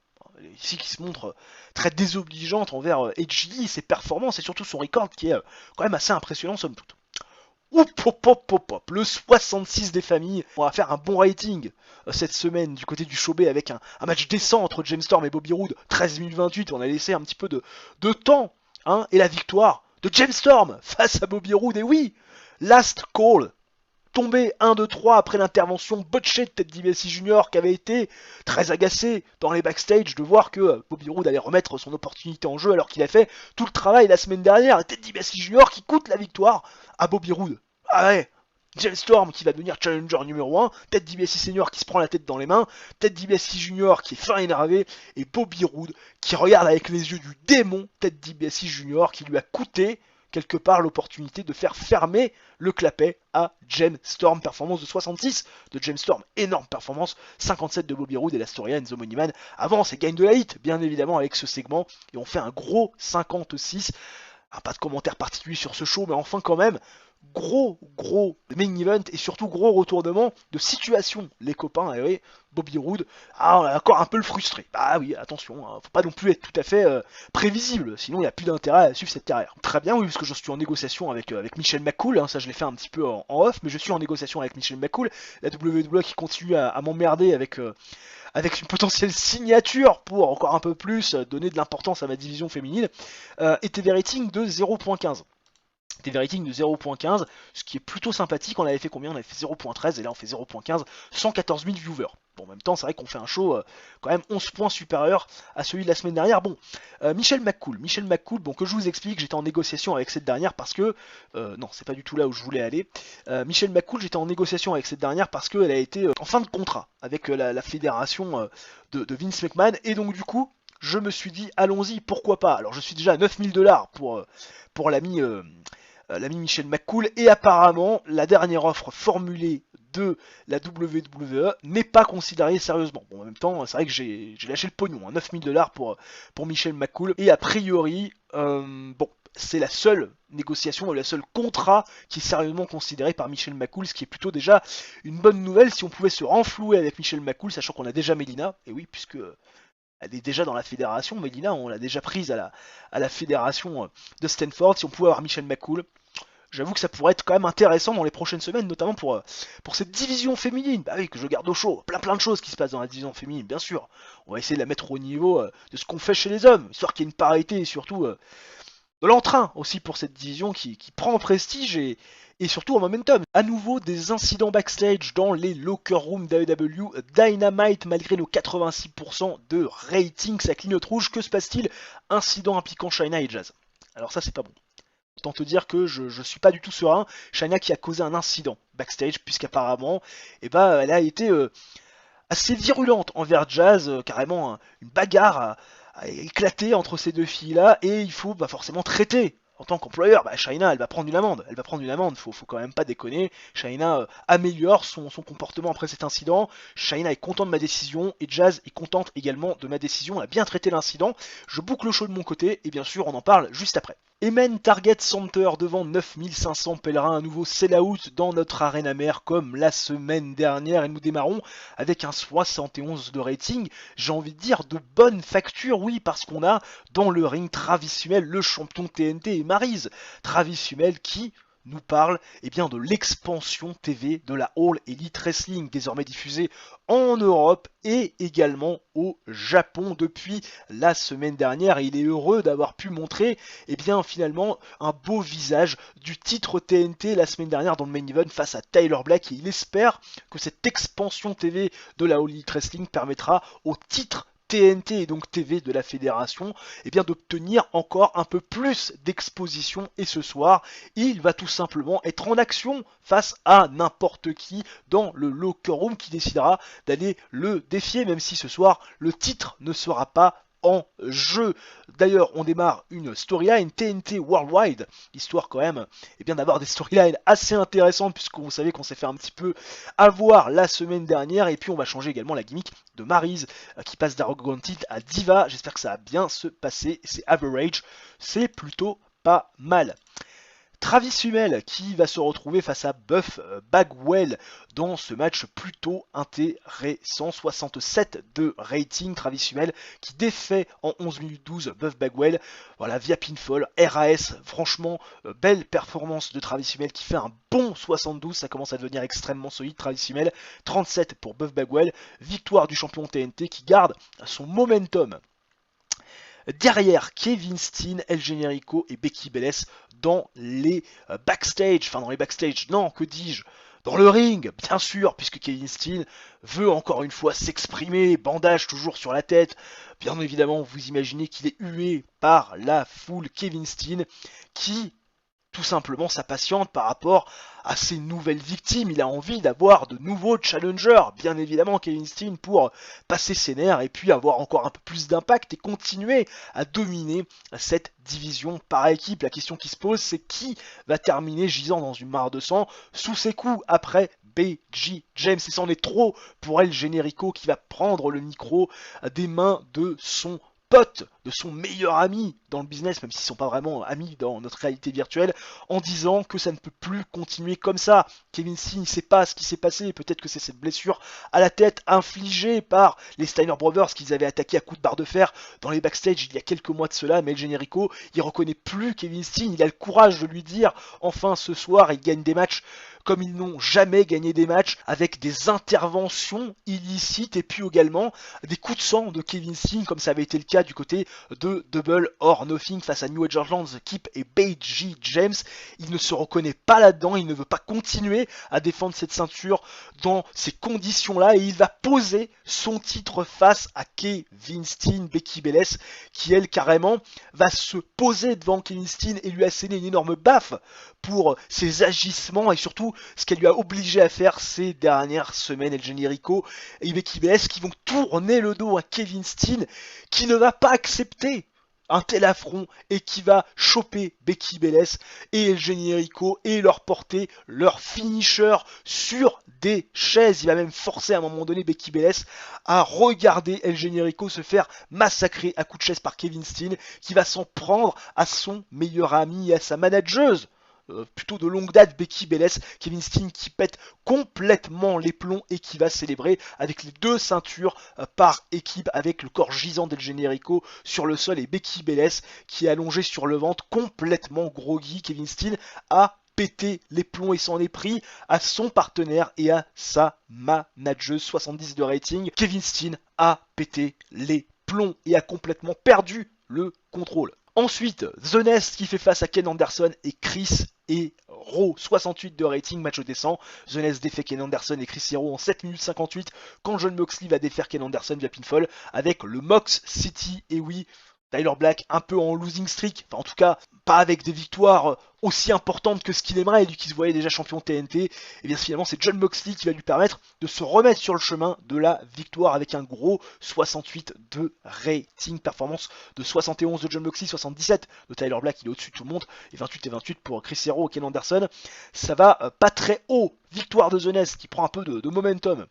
Ici qui se montre très désobligeante envers Edge Lee, ses performances et surtout son record qui est quand même assez impressionnant somme toute. Le 66 des familles, on va faire un bon rating cette semaine du côté du showbé avec un match décent entre James Storm et Bobby Roode, 13 minutes 28, on a laissé un petit peu de temps, et la victoire de James Storm face à Bobby Roode, et oui, last call, tombé 1, 2, 3 après l'intervention botchée de Ted DiBiase Junior qui avait été très agacé dans les backstage de voir que Bobby Roode allait remettre son opportunité en jeu alors qu'il a fait tout le travail la semaine dernière. Ted DiBiase Junior qui coûte la victoire à Bobby Roode. Ah ouais, James Storm qui va devenir challenger numéro 1, Ted DiBiase Senior qui se prend la tête dans les mains, Ted DiBiase Junior qui est fin énervé, et Bobby Roode qui regarde avec les yeux du démon Ted DiBiase Junior qui lui a coûté quelque part l'opportunité de faire fermer le clapet à James Storm. Performance de 66 de James Storm, énorme performance. 57 de Bobby Roode et la storyline The Money Man avance et gagne de la hit, bien évidemment, avec ce segment. Et on fait un gros 56. Pas de commentaire particulier sur ce show, mais enfin quand même, gros main event et surtout gros retournement de situation, les copains. Et oui, Bobby Roode, on est encore un peu le frustré. Bah oui, attention, faut pas non plus être tout à fait prévisible, sinon il n'y a plus d'intérêt à suivre cette carrière. Très bien, oui, parce que je suis en négociation avec Michel McCool, ça je l'ai fait un petit peu en off, mais je suis en négociation avec Michel McCool, la WWE qui continue à m'emmerder avec une potentielle signature pour encore un peu plus donner de l'importance à ma division féminine, était des ratings de 0.15. TV rating de 0.15, ce qui est plutôt sympathique. On avait fait combien? On avait fait 0.13 et là on fait 0.15, 114 000 viewers. Bon, en même temps, c'est vrai qu'on fait un show quand même 11 points supérieur à celui de la semaine dernière. Bon, Michelle McCool, bon, que je vous explique, j'étais en négociation avec cette dernière parce que... non, c'est pas du tout là où je voulais aller. Michelle McCool, j'étais en négociation avec cette dernière parce qu'elle a été en fin de contrat avec la fédération de Vince McMahon. Et donc du coup, je me suis dit, allons-y, pourquoi pas. Alors je suis déjà à 9 000 $ pour l'ami Michelle McCool. Et apparemment, la dernière offre formulée de la WWE n'est pas considérée sérieusement. Bon, en même temps, c'est vrai que j'ai lâché le pognon, hein, 9 000 $ pour Michelle McCool. Et a priori, bon, c'est la seule négociation ou la seule contrat qui est sérieusement considéré par Michelle McCool, ce qui est plutôt déjà une bonne nouvelle. Si on pouvait se renflouer avec Michelle McCool, sachant qu'on a déjà Melina, et oui, puisque elle est déjà dans la fédération, Melina, on l'a déjà prise à la fédération de Stanford. Si on pouvait avoir Michelle McCool, j'avoue que ça pourrait être quand même intéressant dans les prochaines semaines, notamment pour cette division féminine. Bah oui, que je garde au chaud. Plein de choses qui se passent dans la division féminine, bien sûr. On va essayer de la mettre au niveau de ce qu'on fait chez les hommes, histoire qu'il y ait une parité et surtout de l'entrain aussi pour cette division qui prend en prestige et surtout en momentum. À nouveau, des incidents backstage dans les locker rooms d'AEW Dynamite, malgré nos 86% de rating, ça clignote rouge. Que se passe-t-il? Incident impliquant Shayna et Jazz. Alors ça, c'est pas bon. Autant te dire que je suis pas du tout serein. Shayna qui a causé un incident backstage, puisqu'apparemment, elle a été assez virulente envers Jazz, carrément une bagarre a éclaté entre ces deux filles-là, et il faut forcément traiter. En tant qu'employeur, Shayna, elle va prendre une amende. Faut quand même pas déconner. Shayna améliore son comportement après cet incident. Shayna est contente de ma décision, et Jazz est contente également de ma décision. Elle a bien traité l'incident. Je boucle le show de mon côté, et bien sûr, on en parle juste après. Emen Target Center devant 9500 pèlerins, à nouveau sell-out dans notre arène mère comme la semaine dernière, et nous démarrons avec un 71 de rating, j'ai envie de dire de bonne facture, oui, parce qu'on a dans le ring Travis Hummel, le champion TNT, et Maryse. Travis Hummel qui nous parle de l'expansion TV de la All Elite Wrestling, désormais diffusée en Europe et également au Japon depuis la semaine dernière. Et il est heureux d'avoir pu montrer finalement un beau visage du titre TNT la semaine dernière dans le main event face à Tyler Black, et il espère que cette expansion TV de la All Elite Wrestling permettra au titre TNT et donc TV de la fédération d'obtenir encore un peu plus d'exposition. Et ce soir, il va tout simplement être en action face à n'importe qui dans le locker room qui décidera d'aller le défier, même si ce soir le titre ne sera pas en jeu. D'ailleurs, on démarre une storyline TNT Worldwide, histoire quand même d'avoir des storylines assez intéressantes, puisque vous savez qu'on s'est fait un petit peu avoir la semaine dernière. Et puis on va changer également la gimmick de Maryse qui passe d'Arrogantite à Diva. J'espère que ça va bien se passer. C'est average, c'est plutôt pas mal. Travis Hummel qui va se retrouver face à Buff Bagwell dans ce match plutôt intéressant. 67 de rating. Travis Hummel qui défait en 11 minutes 12 Buff Bagwell. Voilà, via pinfall, RAS. Franchement, belle performance de Travis Hummel qui fait un bon 72. Ça commence à devenir extrêmement solide. Travis Hummel, 37 pour Buff Bagwell. Victoire du champion TNT qui garde son momentum. Derrière, Kevin Steen, El Generico et Becky Belles dans les backstage, non, que dis-je, dans le ring, bien sûr, puisque Kevin Steen veut encore une fois s'exprimer, bandage toujours sur la tête. Bien évidemment, vous imaginez qu'il est hué par la foule. Kevin Steen qui tout simplement s'impatiente par rapport à ses nouvelles victimes. Il a envie d'avoir de nouveaux challengers, bien évidemment, Kevin Steen, pour passer ses nerfs et puis avoir encore un peu plus d'impact et continuer à dominer cette division par équipe. La question qui se pose, c'est qui va terminer gisant dans une mare de sang sous ses coups après BG James. Et c'en est trop pour El Generico qui va prendre le micro des mains de son pote, de son meilleur ami dans le business, même s'ils ne sont pas vraiment amis dans notre réalité virtuelle, en disant que ça ne peut plus continuer comme ça. Kevin Steen ne sait pas ce qui s'est passé, peut-être que c'est cette blessure à la tête infligée par les Steiner Brothers qu'ils avaient attaqué à coups de barre de fer dans les backstage il y a quelques mois de cela. Mais El Generico, il reconnaît plus Kevin Steen, il a le courage de lui dire enfin ce soir, il gagne des matchs comme ils n'ont jamais gagné des matchs, avec des interventions illicites et puis également des coups de sang de Kevin Steen, comme ça avait été le cas du côté de Double or Nothing face à New Age Orleans, The Keep et Beiji James. Il ne se reconnaît pas là-dedans, il ne veut pas continuer à défendre cette ceinture dans ces conditions-là, et il va poser son titre face à Kevin Steen, Becky Belair, qui elle carrément va se poser devant Kevin Steen et lui asséner une énorme baffe pour ses agissements et surtout ce qu'elle lui a obligé à faire ces dernières semaines. El Generico et Becky Belair qui vont tourner le dos à Kevin Steen, qui ne va pas accepter un tel affront et qui va choper Becky Belair et El Generico et leur porter leur finisher sur des chaises. Il va même forcer à un moment donné Becky Belair à regarder El Generico se faire massacrer à coups de chaise par Kevin Steen, qui va s'en prendre à son meilleur ami et à sa manageuse. Plutôt de longue date, Becky Belair, Kevin Steen qui pète complètement les plombs et qui va célébrer avec les 2 ceintures par équipe, avec le corps gisant d'El Generico sur le sol et Becky Belair qui est allongée sur le ventre complètement groggy. Kevin Steen a pété les plombs et s'en est pris à son partenaire et à sa manageuse. 70 de rating, Kevin Steen a pété les plombs et a complètement perdu le contrôle. Ensuite, The Nest qui fait face à Ken Anderson et Chris Hero, 68 de rating, match décent. The Nest défait Ken Anderson et Chris Hero en 7 minutes 58 quand Jon Moxley va défaire Ken Anderson via pinfall avec le Mox City. Et oui, Tyler Black un peu en losing streak, enfin en tout cas pas avec des victoires aussi importantes que ce qu'il aimerait, lui qui se voyait déjà champion TNT. Et bien finalement c'est Jon Moxley qui va lui permettre de se remettre sur le chemin de la victoire avec un gros 68 de rating, performance de 71 de Jon Moxley, 77 de Tyler Black, il est au-dessus de tout le monde, et 28 pour Chris Hero et Ken Anderson. Ça va pas très haut, victoire de The Nest qui prend un peu de momentum.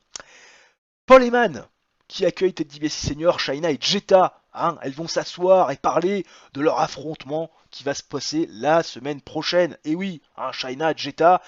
Paul Heyman qui accueille Ted DiBiase Senior, Chyna et Jetta. Elles vont s'asseoir et parler de leur affrontement qui va se passer la semaine prochaine. Et oui, Chyna, Jetta,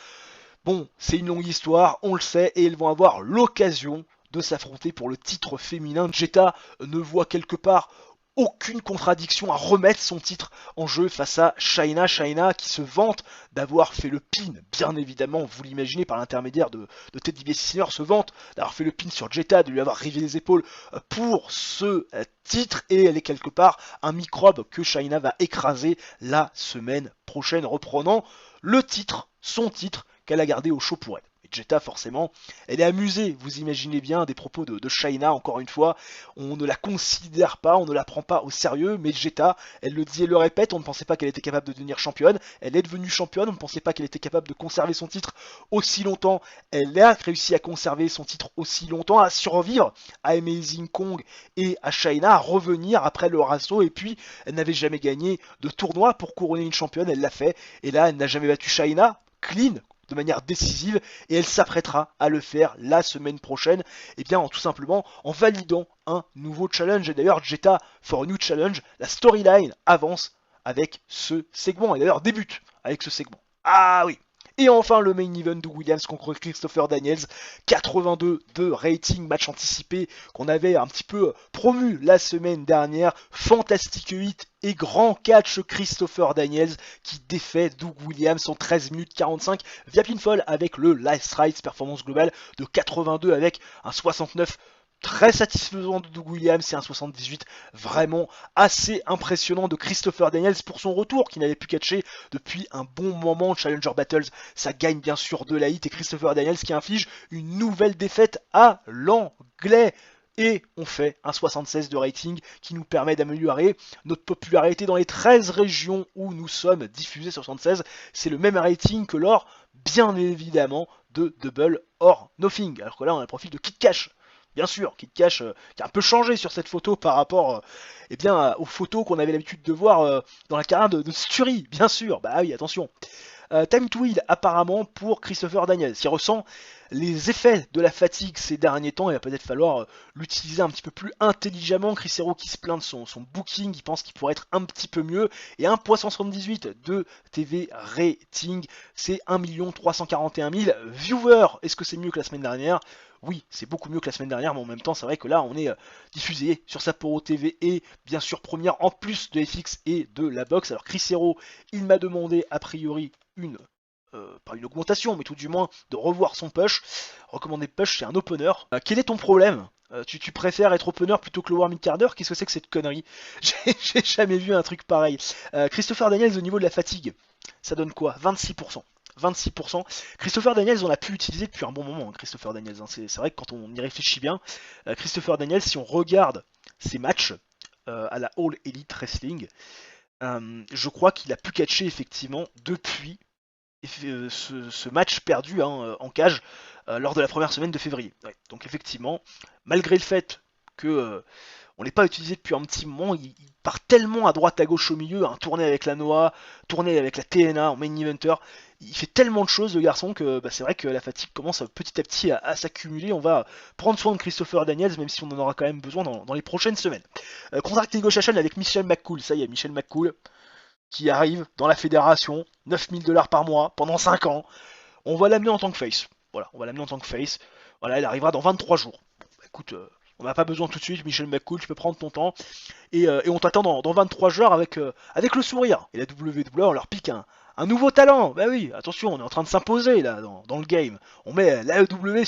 bon, c'est une longue histoire, on le sait, et elles vont avoir l'occasion de s'affronter pour le titre féminin. Jetta ne voit quelque part aucune contradiction à remettre son titre en jeu face à Chyna. Chyna qui se vante d'avoir fait le pin, bien évidemment, vous l'imaginez, par l'intermédiaire de Ted DiBiase Senior, se vante d'avoir fait le pin sur Jetta, de lui avoir rivé les épaules pour ce titre, et elle est quelque part un microbe que Chyna va écraser la semaine prochaine, reprenant le titre, son titre, qu'elle a gardé au chaud pour elle. Jetta forcément, elle est amusée, vous imaginez bien, des propos de Chyna, encore une fois, on ne la considère pas, on ne la prend pas au sérieux, mais Jetta, elle le dit et le répète, on ne pensait pas qu'elle était capable de devenir championne, elle est devenue championne, on ne pensait pas qu'elle était capable de conserver son titre aussi longtemps, elle a réussi à conserver son titre aussi longtemps, à survivre à Amazing Kong et à Chyna, à revenir après le assaut, et puis elle n'avait jamais gagné de tournoi pour couronner une championne, elle l'a fait, et là elle n'a jamais battu Chyna, clean, de manière décisive, et elle s'apprêtera à le faire la semaine prochaine, et bien tout simplement en validant un nouveau challenge. Et d'ailleurs Jetta for a new challenge, la storyline avance avec ce segment, et d'ailleurs débute avec ce segment. Ah oui. Et enfin le main event de Williams contre Christopher Daniels, 82 de rating, match anticipé qu'on avait un petit peu promu la semaine dernière, fantastique 8 et grand catch Christopher Daniels qui défait Doug Williams en 13 minutes 45 via pinfall avec le Last Rights, performance globale de 82 avec un 69 très satisfaisant de Doug Williams et un 78 vraiment assez impressionnant de Christopher Daniels pour son retour qui n'avait pu catcher depuis un bon moment. Challenger Battles, ça gagne bien sûr de la hit, et Christopher Daniels qui inflige une nouvelle défaite à l'anglais. Et on fait un 76 de rating qui nous permet d'améliorer notre popularité dans les 13 régions où nous sommes diffusés. 76, c'est le même rating que lors, bien évidemment, de Double or Nothing. Alors que là, on a le profil de Kid Cash. Bien sûr, Kid Cash qui a un peu changé sur cette photo par rapport aux photos qu'on avait l'habitude de voir dans la carrière de Sturi, bien sûr. Bah oui, attention. Time to Heal apparemment pour Christopher Daniels, qui ressent les effets de la fatigue ces derniers temps. Il va peut-être falloir l'utiliser un petit peu plus intelligemment. Chris Hero qui se plaint de son booking, il pense qu'il pourrait être un petit peu mieux. Et 1,78 de TV rating, c'est 1 341 000 viewers. Est-ce que c'est mieux que la semaine dernière ? Oui, c'est beaucoup mieux que la semaine dernière, mais en même temps, c'est vrai que là, on est diffusé sur Sapporo TV et bien sûr première en plus de FX et de la box. Alors Chris Hero, il m'a demandé a priori une pas une augmentation, mais tout du moins de revoir son push. Recommander push, c'est un opener. Quel est ton problème? Tu préfères être opener plutôt que lower mid-carder? Qu'est-ce que c'est que cette connerie? J'ai jamais vu un truc pareil. Christopher Daniels au niveau de la fatigue, ça donne quoi? 26%. 26%. Christopher Daniels, on l'a pu utiliser depuis un bon moment, hein, Christopher Daniels. Hein. C'est vrai que quand on y réfléchit bien, Christopher Daniels, si on regarde ses matchs à la All Elite Wrestling, je crois qu'il a pu catcher effectivement depuis ce match perdu hein, en cage lors de la première semaine de février. Ouais, donc effectivement, malgré le fait que on l'ait pas utilisé depuis un petit moment, il part tellement à droite à gauche au milieu, hein, tourner avec la Noah, tourner avec la TNA en main eventer, il fait tellement de choses le garçon que bah, c'est vrai que la fatigue commence petit à petit à s'accumuler. On va prendre soin de Christopher Daniels, même si on en aura quand même besoin dans les prochaines semaines. Contract negotiation avec Michel McCool, ça y est, Michel McCool qui arrive dans la fédération, 9000 $ par mois, pendant 5 ans. On va l'amener en tant que face. Voilà, on va l'amener en tant que face. Voilà, elle arrivera dans 23 jours. Bon, bah, écoute, on n'a pas besoin tout de suite, Michel McCool, tu peux prendre ton temps. Et on t'attend dans 23 jours avec le sourire. Et la WWE, on leur pique un nouveau talent. Bah oui, attention, on est en train de s'imposer là dans le game. On met l'AEW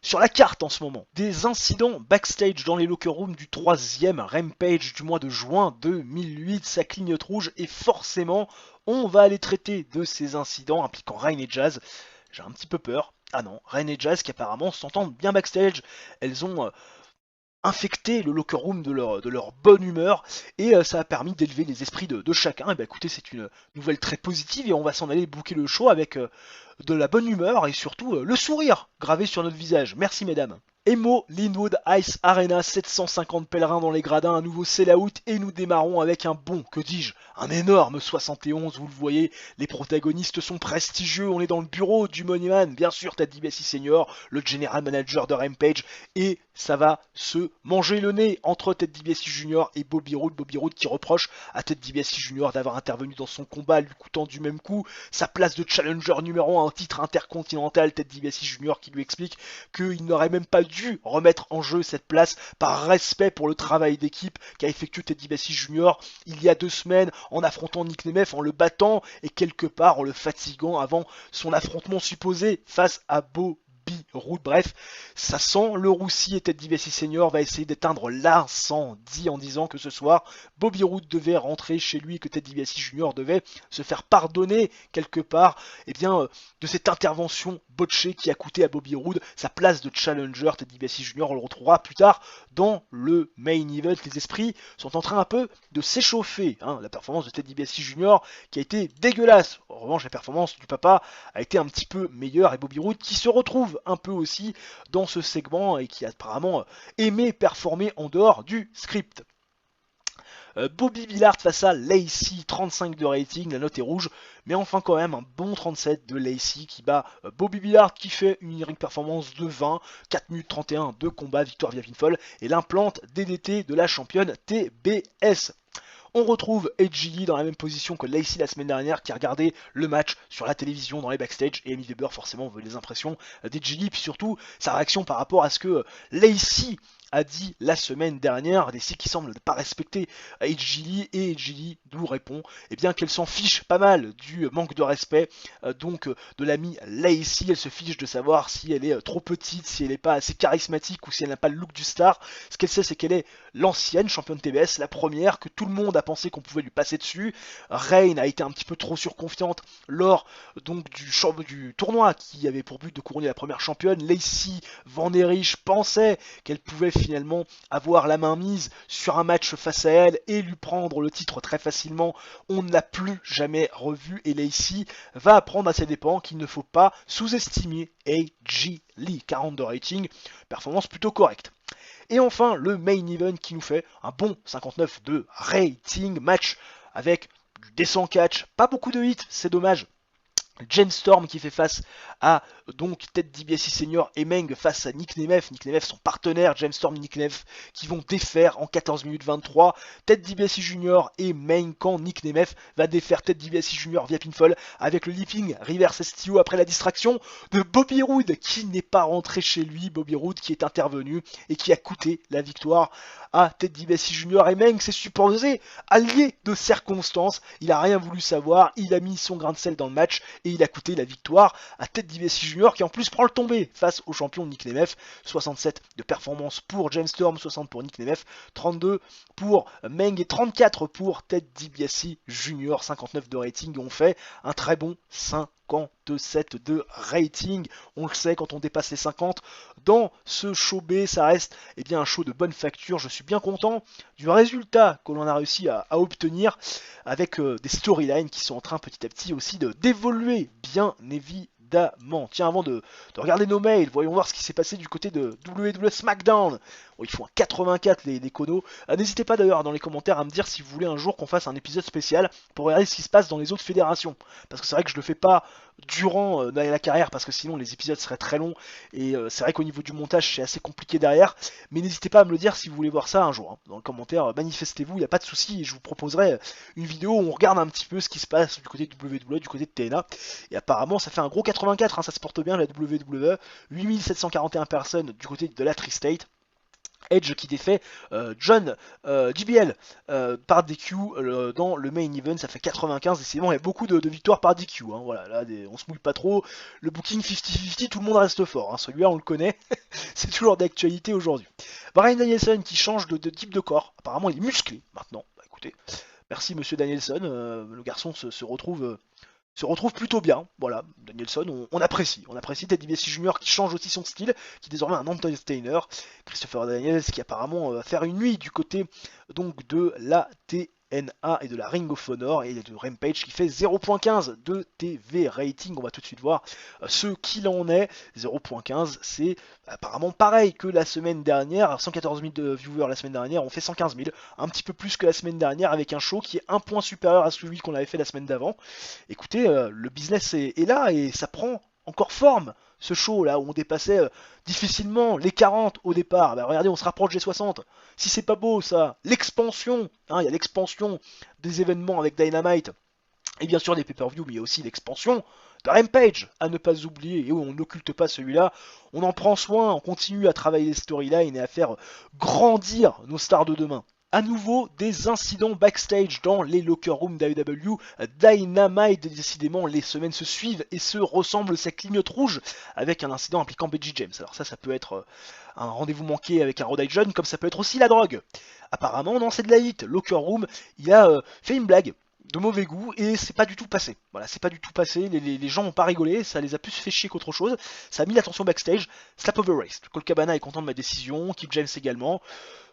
sur la carte en ce moment. Des incidents backstage dans les locker rooms du 3e Rampage du mois de juin 2008, ça clignote rouge et forcément on va aller traiter de ces incidents impliquant Rain et Jazz. J'ai un petit peu peur. Ah non, Rain et Jazz qui apparemment s'entendent bien backstage. Elles ont infecté le locker room de leur bonne humeur et ça a permis d'élever les esprits de chacun. Et bah écoutez, c'est une nouvelle très positive et on va s'en aller booker le show avec de la bonne humeur et surtout le sourire gravé sur notre visage. Merci mesdames. Emo Linwood Ice Arena, 750 pèlerins dans les gradins, un nouveau sell-out et nous démarrons avec un bon, que dis-je, un énorme 71, vous le voyez, les protagonistes sont prestigieux, on est dans le bureau du Moneyman, bien sûr Ted DiBiase Senior, le general manager de Rampage, et ça va se manger le nez entre Ted DiBiase Jr. et Bobby Roode qui reproche à Ted DiBiase Jr. d'avoir intervenu dans son combat, lui coûtant du même coup sa place de challenger numéro 1 en titre intercontinental, Ted DiBiase Jr. qui lui explique qu'il n'aurait même pas dû remettre en jeu cette place par respect pour le travail d'équipe qu'a effectué Ted DiBiase Jr. il y a 2 semaines en affrontant Nick Nemeth, en le battant et quelque part en le fatiguant avant son affrontement supposé face à Bobby Roode. Bref, ça sent le roussi et Ted DiBiase Senior va essayer d'éteindre l'incendie en disant que ce soir Bobby Roode devait rentrer chez lui et que Ted DiBiase Jr. devait se faire pardonner quelque part de cette intervention botchée qui a coûté à Bobby Roode sa place de challenger. Ted DiBiase Jr. on le retrouvera plus tard dans le main event. Les esprits sont en train un peu de s'échauffer. La performance de Ted DiBiase Jr. qui a été dégueulasse. En revanche, la performance du papa a été un petit peu meilleure et Bobby Roode qui se retrouve un peu aussi dans ce segment et qui a apparemment aimé performer en dehors du script. Bobby Billard face à Lacey, 35 de rating, la note est rouge, mais enfin quand même un bon 37 de Lacey qui bat Bobby Billard qui fait une ring performance de 20, 4 minutes 31 de combat, victoire via pinfall, et l'implante DDT de la championne TBS. On retrouve Edgy Lee dans la même position que Lacey la semaine dernière qui a regardé le match sur la télévision dans les backstage et Amy Weber forcément veut les impressions d'Edgy Lee puis surtout sa réaction par rapport à ce que Lacey a dit la semaine dernière, Lacey qui semble ne pas respecter Edgy Lee et Edgy Lee nous répond qu'elle s'en fiche pas mal du manque de respect de l'amie Lacey. Elle se fiche de savoir si elle est trop petite, si elle n'est pas assez charismatique ou si elle n'a pas le look du star. Ce qu'elle sait c'est qu'elle est l'ancienne championne TBS, la première que tout le monde a pensé qu'on pouvait lui passer dessus. Rain a été un petit peu trop surconfiante lors du tournoi qui avait pour but de couronner la première championne. Lacey Van Erich pensait qu'elle pouvait finalement avoir la main mise sur un match face à elle et lui prendre le titre très facilement. On ne l'a plus jamais revu et Lacey va apprendre à ses dépens qu'il ne faut pas sous-estimer Edgy Lee. 40 de rating, performance plutôt correcte. Et enfin le main event qui nous fait un bon 59 de rating, match avec du décent catch, pas beaucoup de hits, c'est dommage. Jen Storm qui fait face à Ted DiBiase Senior et Meng face à Nick Nemeth. Nick Nemeth son partenaire, Jen Storm et Nick Nemeth qui vont défaire en 14 minutes 23 Ted DiBiase Jr. et Meng quand Nick Nemeth va défaire Ted DiBiase Jr. via pinfall avec le leaping reverse STO après la distraction de Bobby Roode qui n'est pas rentré chez lui. Bobby Roode qui est intervenu et qui a coûté la victoire à Ted DiBiase Jr. et Meng s'est supposé allié de circonstances. Il a rien voulu savoir, il a mis son grain de sel dans le match et et il a coûté la victoire à Ted DiBiase Jr. qui en plus prend le tombé face au champion Nick Nemeth. 67 de performance pour James Storm, 60 pour Nick Nemeth, 32 pour Meng et 34 pour Ted DiBiase Jr. 59 de rating, on fait un très bon 57 de rating. On le sait, quand on dépasse les 50 dans ce show B, ça reste un show de bonne facture. Je suis bien content du résultat que l'on a réussi à obtenir avec des storylines qui sont en train petit à petit aussi d'évoluer, bien évidemment. Tiens, avant de regarder nos mails, voyons voir ce qui s'est passé du côté de WWE SmackDown. Bon, ils font un 84 les conos. N'hésitez pas d'ailleurs dans les commentaires à me dire si vous voulez un jour qu'on fasse un épisode spécial pour regarder ce qui se passe dans les autres fédérations. Parce que c'est vrai que je le fais pas durant la carrière parce que sinon les épisodes seraient très longs et c'est vrai qu'au niveau du montage c'est assez compliqué derrière, mais n'hésitez pas à me le dire si vous voulez voir ça un jour, hein. Dans le commentaire manifestez-vous, il n'y a pas de souci et je vous proposerai une vidéo où on regarde un petit peu ce qui se passe du côté de WWE, du côté de TNA, et apparemment ça fait un gros 84, hein, ça se porte bien la WWE, 8741 personnes du côté de la Tri-State. Edge qui défait John JBL par DQ dans le main event, ça fait 95, décidément il y a beaucoup de victoires par DQ, hein, voilà, là on se mouille pas trop, le booking 50-50, tout le monde reste fort, hein, celui-là on le connaît, c'est toujours d'actualité aujourd'hui. Bryan Danielson qui change de type de corps, apparemment il est musclé maintenant, bah, écoutez, merci monsieur Danielson, le garçon se retrouve plutôt bien, voilà, Danielson, on apprécie Ted DiBiase Jr. qui change aussi son style, qui est désormais un entertainer, Christopher Daniels qui apparemment va faire une nuit du côté donc de la TNA et de la Ring of Honor, et de Rampage qui fait 0.15 de TV rating, on va tout de suite voir ce qu'il en est. 0.15 c'est apparemment pareil que la semaine dernière, 114 000 de viewers la semaine dernière, on fait 115 000, un petit peu plus que la semaine dernière avec un show qui est un point supérieur à celui qu'on avait fait la semaine d'avant. Écoutez, le business est là et ça prend encore forme. Ce show là où on dépassait difficilement les 40 au départ, bah, regardez on se rapproche des 60, si c'est pas beau ça, l'expansion, hein, il y a l'expansion des événements avec Dynamite, et bien sûr des pay-per-view, mais il y a aussi l'expansion de Rampage, à ne pas oublier, et où on n'occulte pas celui-là, on en prend soin, on continue à travailler les storylines et à faire grandir nos stars de demain. À nouveau, des incidents backstage dans les locker rooms d'AEW. Dynamite, décidément, les semaines se suivent et se ressemblent, ça clignote rouge avec un incident impliquant Becky James. Alors ça peut être un rendez-vous manqué avec un Rhode Island, comme ça peut être aussi la drogue. Apparemment, non, c'est de la hit. Locker room, il a fait une blague de mauvais goût et c'est pas du tout passé. Voilà, c'est pas du tout passé, les gens ont pas rigolé, ça les a plus fait chier qu'autre chose. Ça a mis l'attention backstage. Slap over race. Cole Cabana est content de ma décision, Kip James également.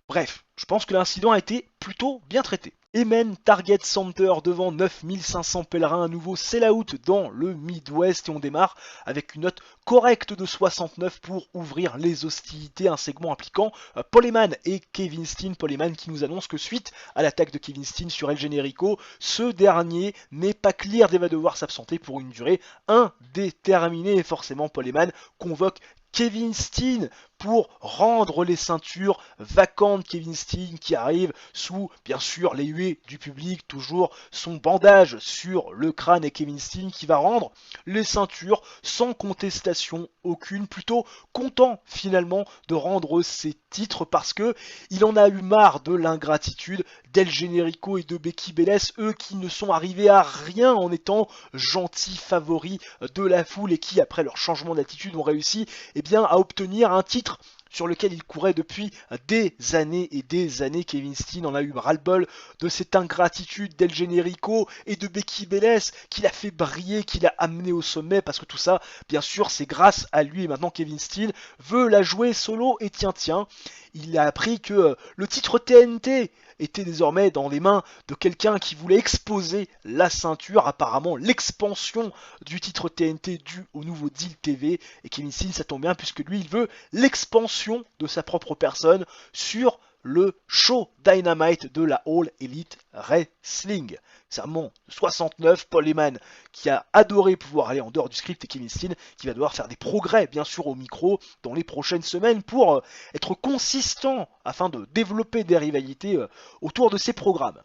Bref, je pense que l'incident a été plutôt bien traité. Emen Target Center devant 9500 pèlerins à nouveau, sell out dans le Midwest et on démarre avec une note correcte de 69 pour ouvrir les hostilités, un segment impliquant Paul Heyman et Kevin Steen. Paul Heyman qui nous annonce que suite à l'attaque de Kevin Steen sur El Generico, ce dernier n'est pas clear et va devoir s'absenter pour une durée indéterminée et forcément Paul Heyman convoque Kevin Steen pour rendre les ceintures vacantes. Kevin Steen qui arrive sous bien sûr les huées du public, toujours son bandage sur le crâne, et Kevin Steen qui va rendre les ceintures sans contestation aucune, plutôt content finalement de rendre ses titres parce que il en a eu marre de l'ingratitude d'El Generico et de Becky Bélez, eux qui ne sont arrivés à rien en étant gentils favoris de la foule et qui après leur changement d'attitude ont réussi à obtenir un titre sur lequel il courait depuis des années et des années. Kevin Steen en a eu ras-le-bol de cette ingratitude d'El Generico et de Becky Bélez qui l'a fait briller, qui l'a amené au sommet, parce que tout ça, bien sûr, c'est grâce à lui. Et maintenant Kevin Steen veut la jouer solo et tiens, il a appris que le titre TNT était désormais dans les mains de quelqu'un qui voulait exposer la ceinture, apparemment l'expansion du titre TNT dû au nouveau deal TV, et Kevin Steen ça tombe bien puisque lui il veut l'expansion de sa propre personne sur le show Dynamite de la All Elite Wrestling. Serment 69, Paul Heyman qui a adoré pouvoir aller en dehors du script et Kevin Steen qui va devoir faire des progrès bien sûr au micro dans les prochaines semaines pour être consistant afin de développer des rivalités autour de ses programmes.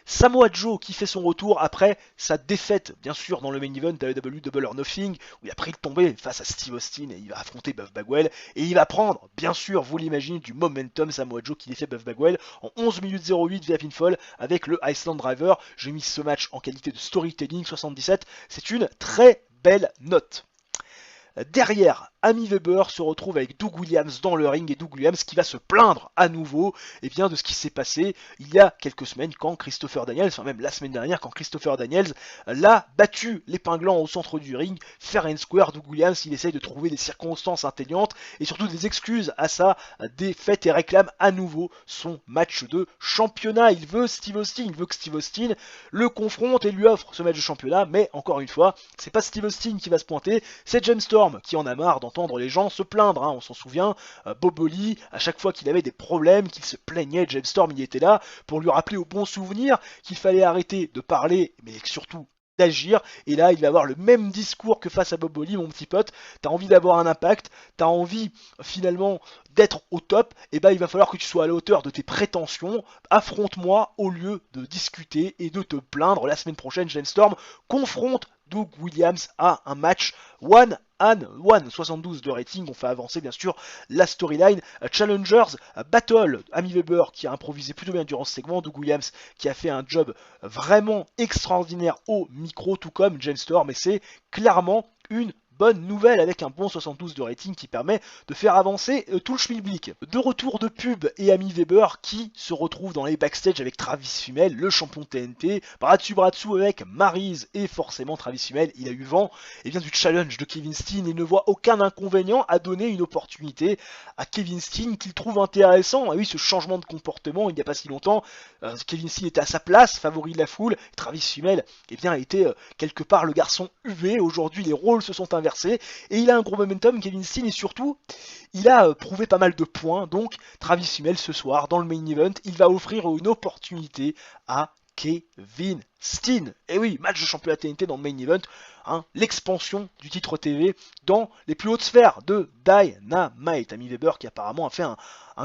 Samoa Joe qui fait son retour après sa défaite, bien sûr, dans le main event WWE Double or Nothing, où il a pris le tombé face à Steve Austin et il va affronter Buff Bagwell. Et il va prendre, bien sûr, vous l'imaginez, du momentum. Samoa Joe qui défait Buff Bagwell en 11 minutes 08 via pinfall avec le Iceland Driver. J'ai mis ce match en qualité de storytelling 77. C'est une très belle note. Derrière, Amy Weber se retrouve avec Doug Williams dans le ring et Doug Williams qui va se plaindre à nouveau de ce qui s'est passé il y a quelques semaines quand Christopher Daniels, enfin même la semaine dernière quand Christopher Daniels l'a battu l'épinglant au centre du ring, fair and square. Doug Williams il essaye de trouver des circonstances atténuantes et surtout des excuses à sa défaite et réclame à nouveau son match de championnat. Il veut Steve Austin, il veut que Steve Austin le confronte et lui offre ce match de championnat, mais encore une fois, c'est pas Steve Austin qui va se pointer, c'est James Storm qui en a marre d'entendre les gens se plaindre, on s'en souvient, Bob Holly, à chaque fois qu'il avait des problèmes, qu'il se plaignait, James Storm il était là pour lui rappeler au bon souvenir qu'il fallait arrêter de parler, mais surtout d'agir, et là il va avoir le même discours que face à Bob Holly, mon petit pote. T'as envie d'avoir un impact, t'as envie finalement d'être au top, et il va falloir que tu sois à la hauteur de tes prétentions, affronte-moi au lieu de discuter et de te plaindre. La semaine prochaine, James Storm confronte Doug Williams à un match one-on-one, 72 de rating. On fait avancer bien sûr la storyline. Challengers Battle, Amy Weber qui a improvisé plutôt bien durant ce segment, Doug Williams qui a fait un job vraiment extraordinaire au micro, tout comme James Storm, et c'est clairement une bonne nouvelle avec un bon 72 de rating qui permet de faire avancer tout le schmilblick. De retour de pub et Amy Weber qui se retrouve dans les backstage avec Travis Fimmel, le champion TNT, bras dessus avec Maryse et forcément Travis Fimmel, il a eu vent du challenge de Kevin Steen et ne voit aucun inconvénient à donner une opportunité à Kevin Steen qu'il trouve intéressant. Et oui, ce changement de comportement, il n'y a pas si longtemps, Kevin Steen était à sa place, favori de la foule, Travis Fimmel était quelque part le garçon UV. Aujourd'hui les rôles se sont inversés et il a un gros momentum, Kevin Steen, et surtout il a prouvé pas mal de points. Donc Travis Fimmel ce soir dans le main event, il va offrir une opportunité à Kevin Steen. Et oui, match de championnat TNT dans le main event, l'expansion du titre TV dans les plus hautes sphères de Dynamite. Amy Weber qui apparemment a fait un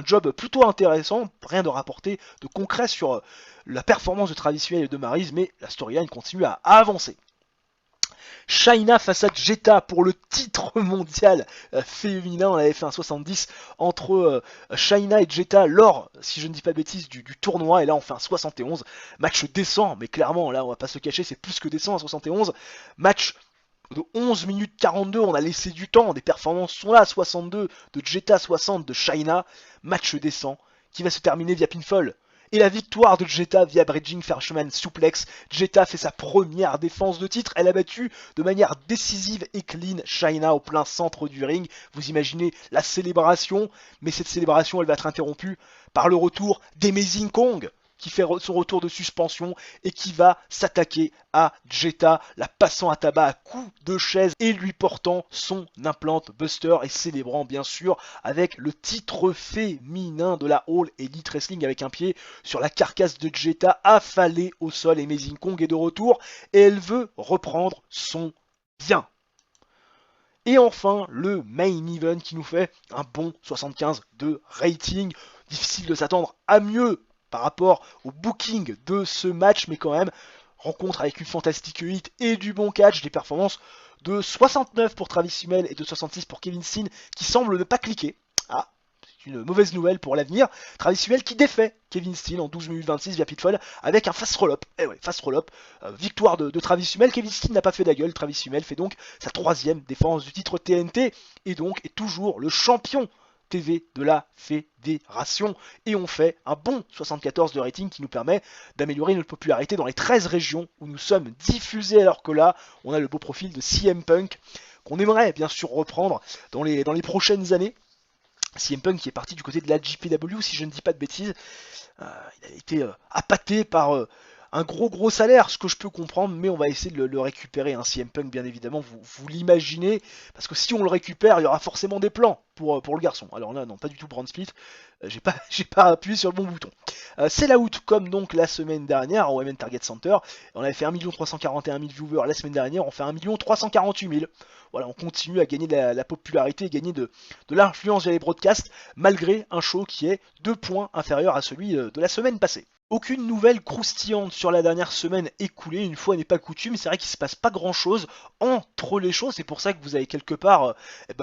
job plutôt intéressant, rien de rapporter de concret sur la performance de Travis Fimmel et de Maryse, mais la storyline continue à avancer. Chyna face à Jetta pour le titre mondial féminin. On avait fait un 70 entre Chyna et Jetta lors, si je ne dis pas de bêtises, du tournoi. Et là on fait un 71. Match décent, mais clairement là on va pas se cacher, c'est plus que décent, un 71. Match de 11 minutes 42, on a laissé du temps, des performances sont là, 62 de Jetta, 60 de Chyna. Match décent qui va se terminer via pinfall. Et la victoire de Jetta via Bridging Fisherman Suplex. Jetta fait sa première défense de titre. Elle a battu de manière décisive et clean Chyna au plein centre du ring. Vous imaginez la célébration, mais cette célébration elle va être interrompue par le retour d'Amazing Kong qui fait son retour de suspension et qui va s'attaquer à Jetta, la passant à tabac à coups de chaise et lui portant son implant buster et célébrant bien sûr avec le titre féminin de la All Elite Wrestling avec un pied sur la carcasse de Jetta affalée au sol. Amazing Kong est de retour et elle veut reprendre son bien. Et enfin, le main event qui nous fait un bon 75 de rating. Difficile de s'attendre à mieux par rapport au booking de ce match, mais quand même, rencontre avec une fantastique hit et du bon catch, des performances de 69 pour Travis Fimmel et de 66 pour Kevin Steen qui semblent ne pas cliquer. Ah, c'est une mauvaise nouvelle pour l'avenir. Travis Fimmel qui défait Kevin Steen en 12 minutes 26 via pitfall avec un fast roll-up. Eh ouais, fast roll-up, victoire de Travis Fimmel. Kevin Steen n'a pas fait la gueule, Travis Fimmel fait donc sa troisième défense du titre TNT et donc est toujours le champion TV de la fédération. Et on fait un bon 74 de rating qui nous permet d'améliorer notre popularité dans les 13 régions où nous sommes diffusés, alors que là, on a le beau profil de CM Punk qu'on aimerait bien sûr reprendre dans les prochaines années. CM Punk qui est parti du côté de la JPW, si je ne dis pas de bêtises. Il a été appâté par un gros salaire, ce que je peux comprendre, mais on va essayer de le récupérer. CM Punk, bien évidemment, vous l'imaginez, parce que si on le récupère, il y aura forcément des plans pour le garçon. Alors là, non, pas du tout Brand Split, j'ai pas appuyé sur le bon bouton. C'est la out, comme donc la semaine dernière, au MN Target Center, on avait fait 1 341 000 viewers la semaine dernière, on fait 1 348 000. Voilà, on continue à gagner de la popularité, gagner de l'influence via les broadcasts, malgré un show qui est 2 points inférieur à celui de la semaine passée. Aucune nouvelle croustillante sur la dernière semaine écoulée, une fois n'est pas coutume, c'est vrai qu'il se passe pas grand chose entre les choses, c'est pour ça que vous avez quelque part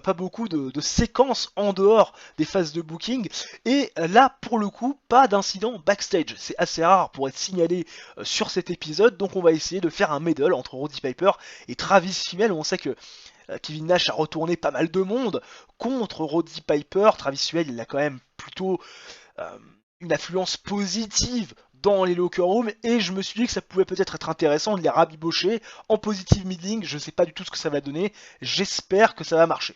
pas beaucoup de séquences en dehors des phases de booking, et là pour le coup pas d'incident backstage, c'est assez rare pour être signalé sur cet épisode, donc on va essayer de faire un middle entre Roddy Piper et Travis Fimmel, où on sait que Kevin Nash a retourné pas mal de monde contre Roddy Piper, Travis Fimmel il a quand même plutôt euh, une affluence positive dans les locker rooms et je me suis dit que ça pouvait peut-être être intéressant de les rabibocher en positive mid-link. Je sais pas du tout ce que ça va donner, j'espère que ça va marcher.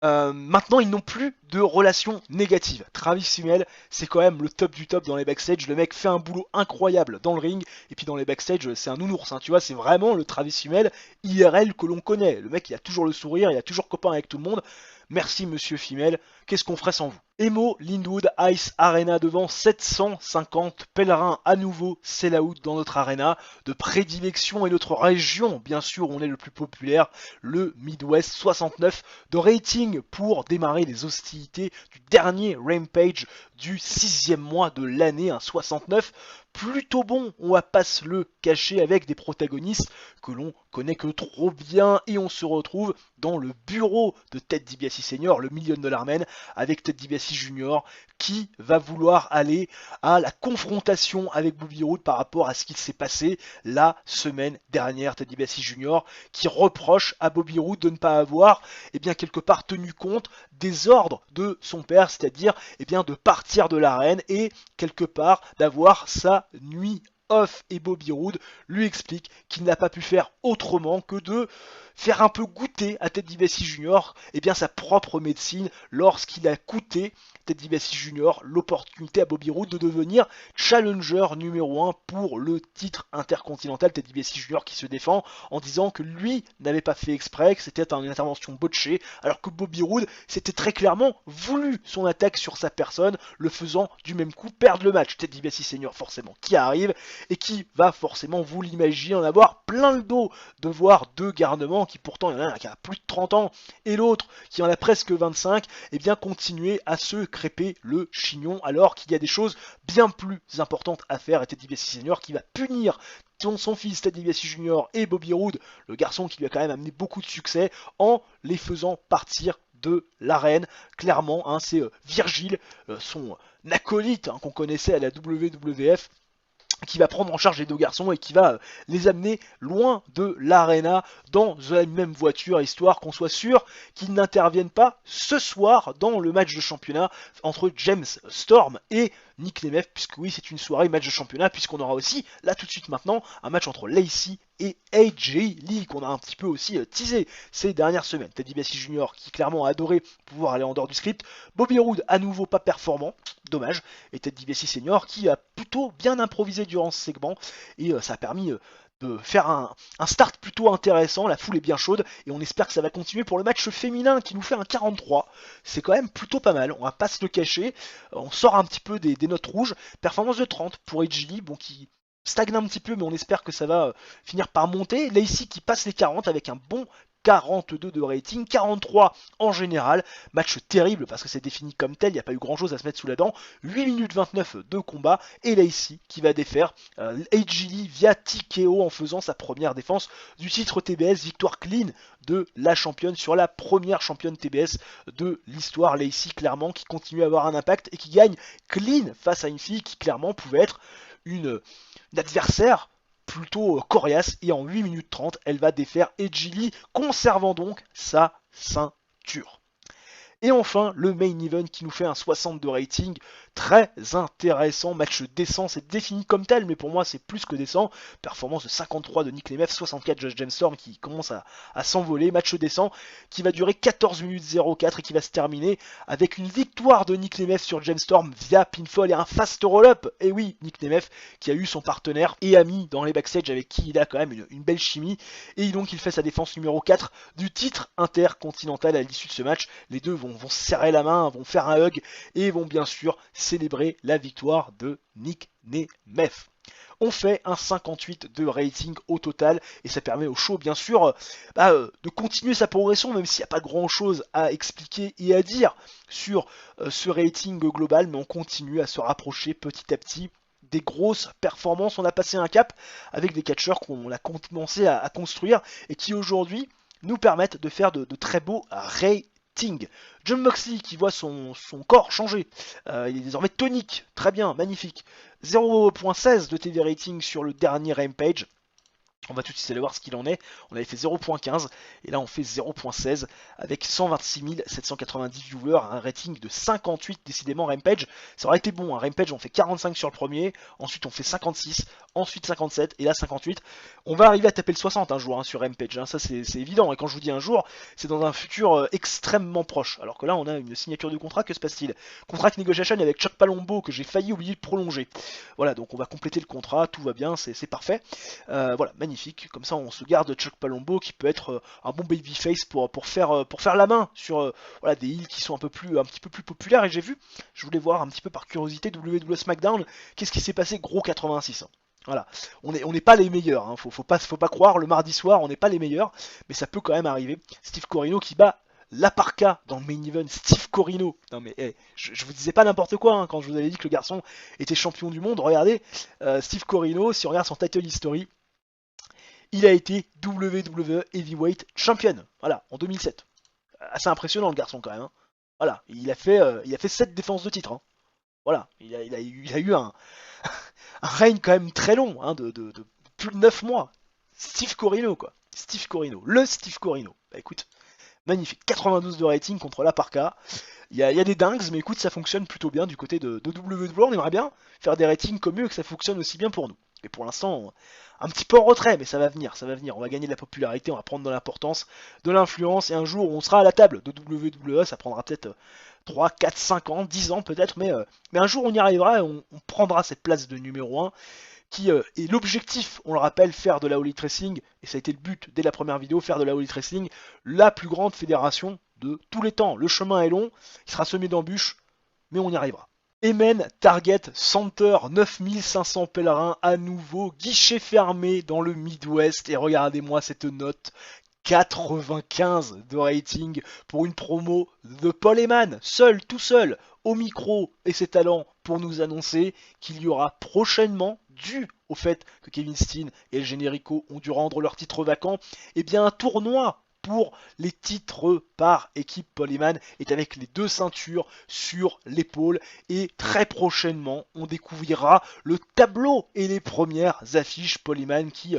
Maintenant, ils n'ont plus de relations négatives. Travis Fimmel, c'est quand même le top du top dans les backstage. Le mec fait un boulot incroyable dans le ring. Et puis dans les backstage, c'est un nounours. Hein, tu vois, c'est vraiment le Travis Fimmel IRL que l'on connaît. Le mec, il a toujours le sourire, il a toujours copain avec tout le monde. Merci monsieur Fimmel, qu'est-ce qu'on ferait sans vous? Emo Lindwood Ice Arena devant 750 pèlerins à nouveau sell out dans notre arena de prédilection et notre région, bien sûr, on est le plus populaire, le Midwest 69 de rating pour démarrer les hostilités du dernier Rampage du 6e mois de l'année, un 69 plutôt bon, on va pas se le cacher, avec des protagonistes que l'on connaît que trop bien, et on se retrouve dans le bureau de Ted DiBiase Senior, le $1 million man, avec Ted DiBiase Jr. qui va vouloir aller à la confrontation avec Bobby Roode par rapport à ce qui s'est passé la semaine dernière. Ted DiBiase Jr. qui reproche à Bobby Roode de ne pas avoir quelque part tenu compte des ordres de son père, c'est-à-dire de partir de l'arène et quelque part d'avoir sa nuit off, et Bobby Roode lui explique qu'il n'a pas pu faire autrement que de faire un peu goûter à Ted DiBiase Jr. Sa propre médecine lorsqu'il a coûté Ted DiBiase Jr. l'opportunité à Bobby Roode de devenir challenger numéro 1 pour le titre intercontinental. Ted DiBiase Jr. qui se défend en disant que lui n'avait pas fait exprès, que c'était une intervention botchée, alors que Bobby Roode s'était très clairement voulu son attaque sur sa personne, le faisant du même coup perdre le match. Ted DiBiase Senior forcément qui arrive et qui va forcément, vous l'imaginez, en avoir plein le dos de voir deux garnements qui pourtant, il y en a un qui a plus de 30 ans et l'autre qui en a presque 25, continuer à se crêper le chignon alors qu'il y a des choses bien plus importantes à faire. Et Ted DiBiase Senior qui va punir son fils Ted DiBiase Jr. et Bobby Roode, le garçon qui lui a quand même amené beaucoup de succès, en les faisant partir de l'arène. Clairement, hein, c'est Virgile, son acolyte qu'on connaissait à la WWF, qui va prendre en charge les deux garçons et qui va les amener loin de l'arena dans la même voiture, histoire qu'on soit sûr qu'ils n'interviennent pas ce soir dans le match de championnat entre James Storm et Nick Nemeth, puisque oui, c'est une soirée match de championnat, puisqu'on aura aussi, là tout de suite maintenant, un match entre Lacey et AJ Lee, qu'on a un petit peu aussi teasé ces dernières semaines. Ted DiBiase Jr. qui clairement a adoré pouvoir aller en dehors du script, Bobby Roode à nouveau pas performant, dommage, et Ted DiBiase Senior qui a plutôt bien improvisé durant ce segment, et ça a permis de faire un start plutôt intéressant. La foule est bien chaude et on espère que ça va continuer pour le match féminin qui nous fait un 43. C'est quand même plutôt pas mal, on va pas se le cacher. On sort un petit peu des notes rouges. Performance de 30 pour Edgely, bon, qui stagne un petit peu, mais on espère que ça va finir par monter. Lacey qui passe les 40 avec un bon 42 de rating, 43 en général, match terrible parce que c'est défini comme tel, il n'y a pas eu grand chose à se mettre sous la dent, 8 minutes 29 de combat, et Lacey qui va défaire AJ via TKO en faisant sa première défense du titre TBS, victoire clean de la championne sur la première championne TBS de l'histoire. Lacey clairement qui continue à avoir un impact et qui gagne clean face à une fille qui clairement pouvait être une adversaire plutôt coriace, et en 8 minutes 30, elle va défaire Edgely, conservant donc sa ceinture. Et enfin, le main event qui nous fait un 60 de rating, très intéressant, match décent, c'est défini comme tel, mais pour moi c'est plus que décent. Performance de 53 de Nick Nemeth, 64 de James Storm qui commence à s'envoler, match décent qui va durer 14 minutes 04 et qui va se terminer avec une victoire de Nick Nemeth sur James Storm via pinfall et un fast roll-up. Et oui, Nick Nemeth qui a eu son partenaire et ami dans les backstage avec qui il a quand même une belle chimie, et donc il fait sa défense numéro 4 du titre intercontinental à l'issue de ce match. Les deux vont se serrer la main, vont faire un hug et vont bien sûr célébrer la victoire de Nick Nemeth. On fait un 58 de rating au total et ça permet au show bien sûr de continuer sa progression, même s'il n'y a pas grand chose à expliquer et à dire sur ce rating global, mais on continue à se rapprocher petit à petit des grosses performances. On a passé un cap avec des catcheurs qu'on a commencé à construire et qui aujourd'hui nous permettent de faire de très beaux ratings. Jon Moxley qui voit son corps changer, il est désormais tonique, très bien, magnifique. 0.16 de TD rating sur le dernier Rampage. On va tout de suite aller voir ce qu'il en est. On avait fait 0.15 et là on fait 0.16 avec 126 790 viewers, un rating de 58 décidément Rampage. Ça aurait été bon, un Rampage on fait 45 sur le premier, ensuite on fait 56, ensuite 57 et là 58. On va arriver à taper le 60 un jour sur Rampage, ça c'est évident. Et quand je vous dis un jour, c'est dans un futur extrêmement proche. Alors que là on a une signature de contrat, que se passe-t-il? Contract negotiation avec Chuck Palumbo que j'ai failli oublier de prolonger. Voilà, donc on va compléter le contrat, tout va bien, c'est parfait. Voilà, magnifique. Comme ça, on se garde Chuck Palumbo qui peut être un bon babyface pour faire la main sur voilà, des heels qui sont un petit peu plus populaires. Et je voulais voir un petit peu par curiosité WWE SmackDown, qu'est-ce qui s'est passé gros 86. Voilà, on n'est pas les meilleurs, hein. Faut pas croire, le mardi soir, on n'est pas les meilleurs, mais ça peut quand même arriver. Steve Corino qui bat la Parka dans le main event. Steve Corino, non mais je vous disais pas n'importe quoi hein, quand je vous avais dit que le garçon était champion du monde. Regardez, Steve Corino, si on regarde son title history, il a été WWE Heavyweight Champion, voilà, en 2007. Assez impressionnant le garçon quand même. Hein. Voilà, il a fait 7 défenses de titre. Hein. Voilà, il a eu un règne quand même très long, hein, de plus de 9 mois. Steve Corino, quoi. Steve Corino, le Steve Corino. Bah écoute, magnifique. 92 de rating contre la Parka. Il y a des dingues, mais écoute, ça fonctionne plutôt bien du côté de WWE. On aimerait bien faire des ratings comme eux et que ça fonctionne aussi bien pour nous. Et pour l'instant, un petit peu en retrait, mais ça va venir, ça va venir. On va gagner de la popularité, on va prendre de l'importance, de l'influence, et un jour on sera à la table de WWE, ça prendra peut-être 3, 4, 5 ans, 10 ans peut-être, mais un jour on y arrivera et on prendra cette place de numéro 1 qui est l'objectif, on le rappelle, faire de la All Elite Wrestling, et ça a été le but dès la première vidéo, faire de la All Elite Wrestling la plus grande fédération de tous les temps. Le chemin est long, il sera semé d'embûches, mais on y arrivera. Emen Target Center, 9500 pèlerins à nouveau, guichet fermé dans le Midwest, et regardez-moi cette note, 95 de rating pour une promo de Paul Heyman, seul, tout seul, au micro et ses talents pour nous annoncer qu'il y aura prochainement, dû au fait que Kevin Steen et El Generico ont dû rendre leur titre vacant, et bien un tournoi pour les titres par équipe. Paul Heyman est avec les 2 ceintures sur l'épaule et très prochainement on découvrira le tableau et les premières affiches. Paul Heyman qui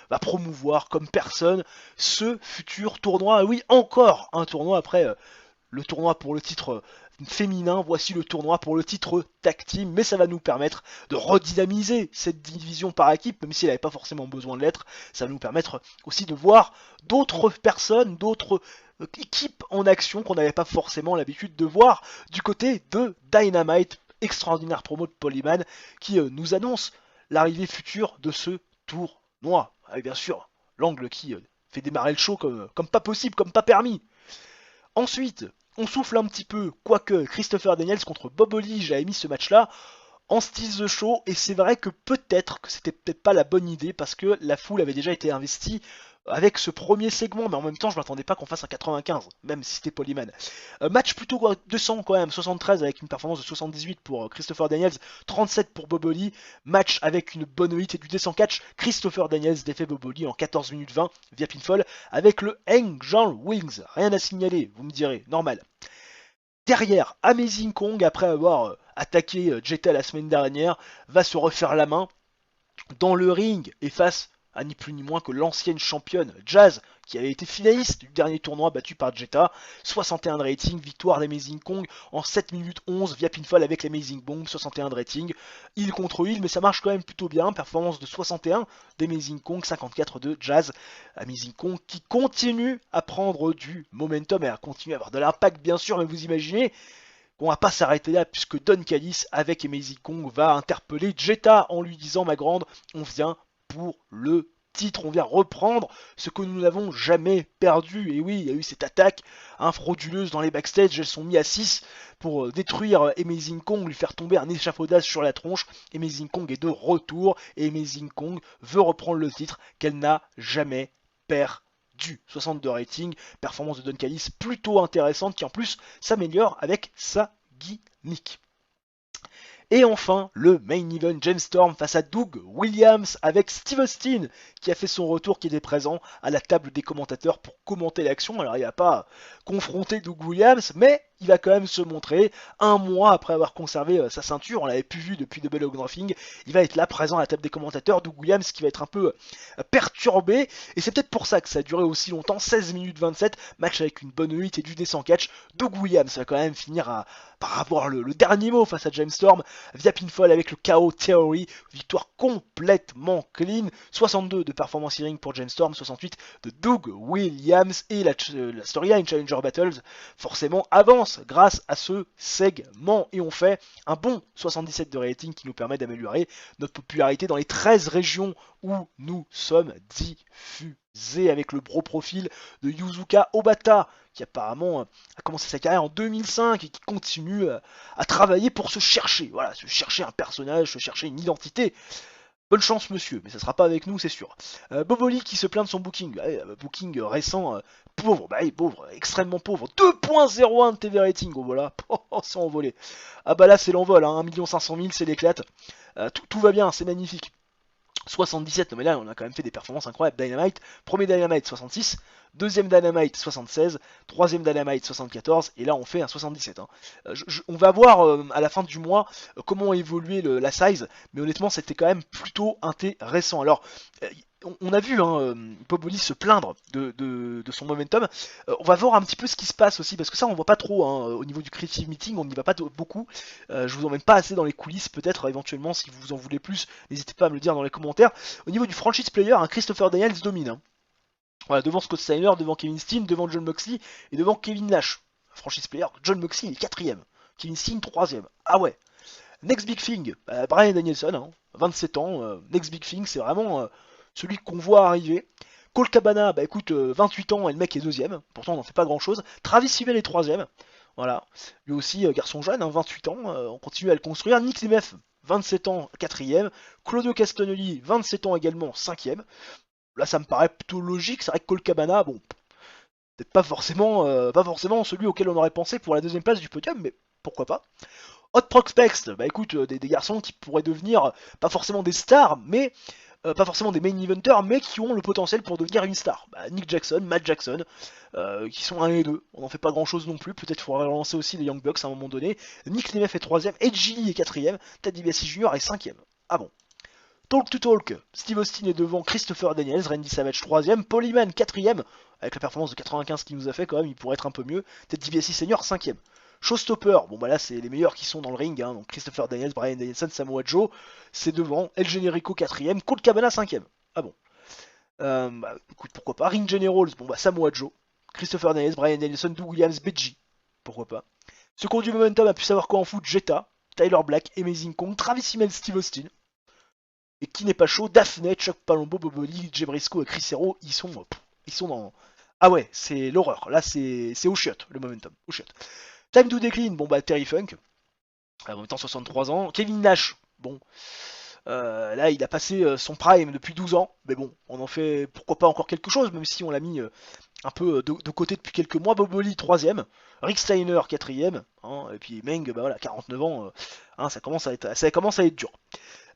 va promouvoir comme personne ce futur tournoi. Et oui, encore un tournoi après le tournoi pour le titre féminin, voici le tournoi pour le titre tag team, mais ça va nous permettre de redynamiser cette division par équipe, même si elle n'avait pas forcément besoin de l'être. Ça va nous permettre aussi de voir d'autres personnes, d'autres équipes en action qu'on n'avait pas forcément l'habitude de voir du côté de Dynamite. Extraordinaire promo de Paul Heyman qui nous annonce l'arrivée future de ce tournoi, avec bien sûr l'angle qui fait démarrer le show comme pas possible, comme pas permis. Ensuite, on souffle un petit peu, quoique Christopher Daniels contre Bob Holly, j'avais mis ce match-là en style The Show, et c'est vrai que c'était peut-être pas la bonne idée, parce que la foule avait déjà été investie avec ce premier segment, mais en même temps je m'attendais pas qu'on fasse un 95, même si c'était Paul Heyman. Match plutôt 200 quand même, 73 avec une performance de 78 pour Christopher Daniels, 37 pour Bob Holly, match avec une bonne hit et du descent catch. Christopher Daniels défait Bob Holly en 14 minutes 20 via pinfall avec le Angel Wings, rien à signaler, vous me direz, normal. Derrière, Amazing Kong, après avoir attaqué Jetta la semaine dernière, va se refaire la main dans le ring et face à ni plus ni moins que l'ancienne championne Jazz, qui avait été finaliste du dernier tournoi battu par Jetta. 61 de rating, victoire d'Amazing Kong en 7 minutes 11 via pinfall avec l'Amazing Bomb, 61 de rating. Heal contre heal, mais ça marche quand même plutôt bien. Performance de 61 d'Amazing Kong, 54 de Jazz. Amazing Kong qui continue à prendre du momentum et à continuer à avoir de l'impact bien sûr, mais vous imaginez on va pas s'arrêter là puisque Don Callis avec Amazing Kong va interpeller Jetta en lui disant ma grande, on vient pour le titre, on vient reprendre ce que nous n'avons jamais perdu. Et oui, il y a eu cette attaque frauduleuse dans les backstage, elles sont mis à 6 pour détruire Amazing Kong, lui faire tomber un échafaudage sur la tronche. Amazing Kong est de retour et Amazing Kong veut reprendre le titre qu'elle n'a jamais perdu. 62 rating, performance de Don Callis plutôt intéressante qui en plus s'améliore avec sa gimmick. Et enfin, le main event, James Storm face à Doug Williams avec Steve Austin qui a fait son retour, qui était présent à la table des commentateurs pour commenter l'action. Alors il n'a pas confronté Doug Williams, mais il va quand même se montrer un mois après avoir conservé sa ceinture. On l'avait plus vu depuis Double or Nothing. Il va être là présent à la table des commentateurs. Doug Williams qui va être un peu perturbé. Et c'est peut-être pour ça que ça a duré aussi longtemps. 16 minutes 27. Match avec une bonne hit et du descend catch. Doug Williams va quand même finir par avoir le dernier mot face à James Storm via pinfall avec le KO Theory. Victoire complètement clean. 62 de performance ring pour James Storm. 68 de Doug Williams. Et la storyline Challenger Battles forcément avance grâce à ce segment et on fait un bon 77 de rating qui nous permet d'améliorer notre popularité dans les 13 régions où nous sommes diffusés avec le bro profil de Yuzuka Obata qui apparemment a commencé sa carrière en 2005 et qui continue à travailler pour se chercher, voilà, se chercher un personnage, se chercher une identité. Bonne chance monsieur, mais ça sera pas avec nous c'est sûr. Boboli qui se plaint de son booking, booking récent, pauvre, pauvre, extrêmement pauvre. 2.01 de TV rating, oh voilà, c'est envolé. Ah bah là c'est l'envol, hein, 1 500 000 c'est l'éclate. Tout va bien, c'est magnifique. 77, non mais là on a quand même fait des performances incroyables. Dynamite, premier Dynamite 66, deuxième Dynamite 76, troisième Dynamite 74, et là on fait un 77. Hein. On va voir à la fin du mois comment évoluer la size, mais honnêtement c'était quand même plutôt intéressant. Alors on a vu Boboli se plaindre de son momentum. On va voir un petit peu ce qui se passe aussi, parce que ça on voit pas trop au niveau du Creative Meeting, on n'y va pas beaucoup. Je vous emmène pas assez dans les coulisses, peut-être éventuellement si vous en voulez plus, n'hésitez pas à me le dire dans les commentaires. Au niveau du franchise player, Christopher Daniels domine. Hein. Voilà, devant Scott Steiner, devant Kevin Steen, devant John Moxley et devant Kevin Nash. Franchise player, John Moxley il est 4ème, Kevin Steen 3ème. Ah ouais. Next Big Thing, Bryan Danielson, hein, 27 ans, Next Big Thing, c'est vraiment celui qu'on voit arriver. Cole Cabana, écoute, 28 ans et le mec est 2ème, pourtant on n'en fait pas grand chose. Travis Fimmel est 3ème, voilà. Lui aussi, garçon jeune, 28 ans, on continue à le construire. Nick Nemeth, 27 ans, 4ème. Claudio Castagnoli, 27 ans également, 5ème. Là ça me paraît plutôt logique, c'est vrai que Cole Cabana, bon, peut-être pas forcément celui auquel on aurait pensé pour la 2ème place du podium, mais pourquoi pas. Hot Prospects, écoute, des garçons qui pourraient devenir, pas forcément des stars, mais pas forcément des main eventers, mais qui ont le potentiel pour devenir une star. Nick Jackson, Matt Jackson, qui sont 1 et 2. On n'en fait pas grand chose non plus, peut-être qu'il faudrait relancer aussi les Young Bucks à un moment donné. Nick Nemeth est 3ème, Edge Lee est 4ème, Ted DiBiase Jr. est 5ème. Ah bon. Talk to Talk, Steve Austin est devant Christopher Daniels, Randy Savage 3ème, Paul Heyman 4ème, avec la performance de 95 qu'il nous a fait quand même, il pourrait être un peu mieux, Ted DiBiase Senior 5ème. Showstopper, bon là c'est les meilleurs qui sont dans le ring, hein, donc Christopher Daniels, Bryan Danielson, Samoa Joe, c'est devant, El Generico 4ème, Colt Cabana 5ème. Ah bon. Écoute, pourquoi pas. Ring Generals, Samoa Joe, Christopher Daniels, Bryan Danielson, Doug Williams, Beji, pourquoi pas. Secours du Momentum a pu savoir quoi en foot, Jetta, Tyler Black, Amazing Kong, Travis Himmel, Steve Austin. Et qui n'est pas chaud, Daphne, Chuck Palumbo, Boboli, Jay Briscoe et Chris Hero, ils sont dans... Ah ouais, c'est l'horreur, là c'est au chiotte, le Momentum, au chiotte. Time to Decline, Terry Funk, en même temps 63 ans. Kevin Nash, là il a passé son prime depuis 12 ans, mais bon, on en fait pourquoi pas encore quelque chose, même si on l'a mis un peu de côté depuis quelques mois. Boboli 3ème, Rick Steiner 4ème, hein, et puis Meng, 49 ans, hein, ça commence à être dur.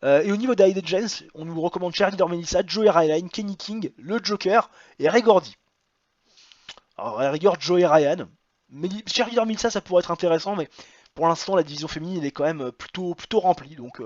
Et au niveau d'Aiden James, on nous recommande Charlie Dormelissa, Joey Ryan, Kenny King, le Joker et Ray Gordy. Alors à la rigueur Joey Ryan, mais Charlie Dormelissa ça pourrait être intéressant, mais pour l'instant la division féminine elle est quand même plutôt remplie, donc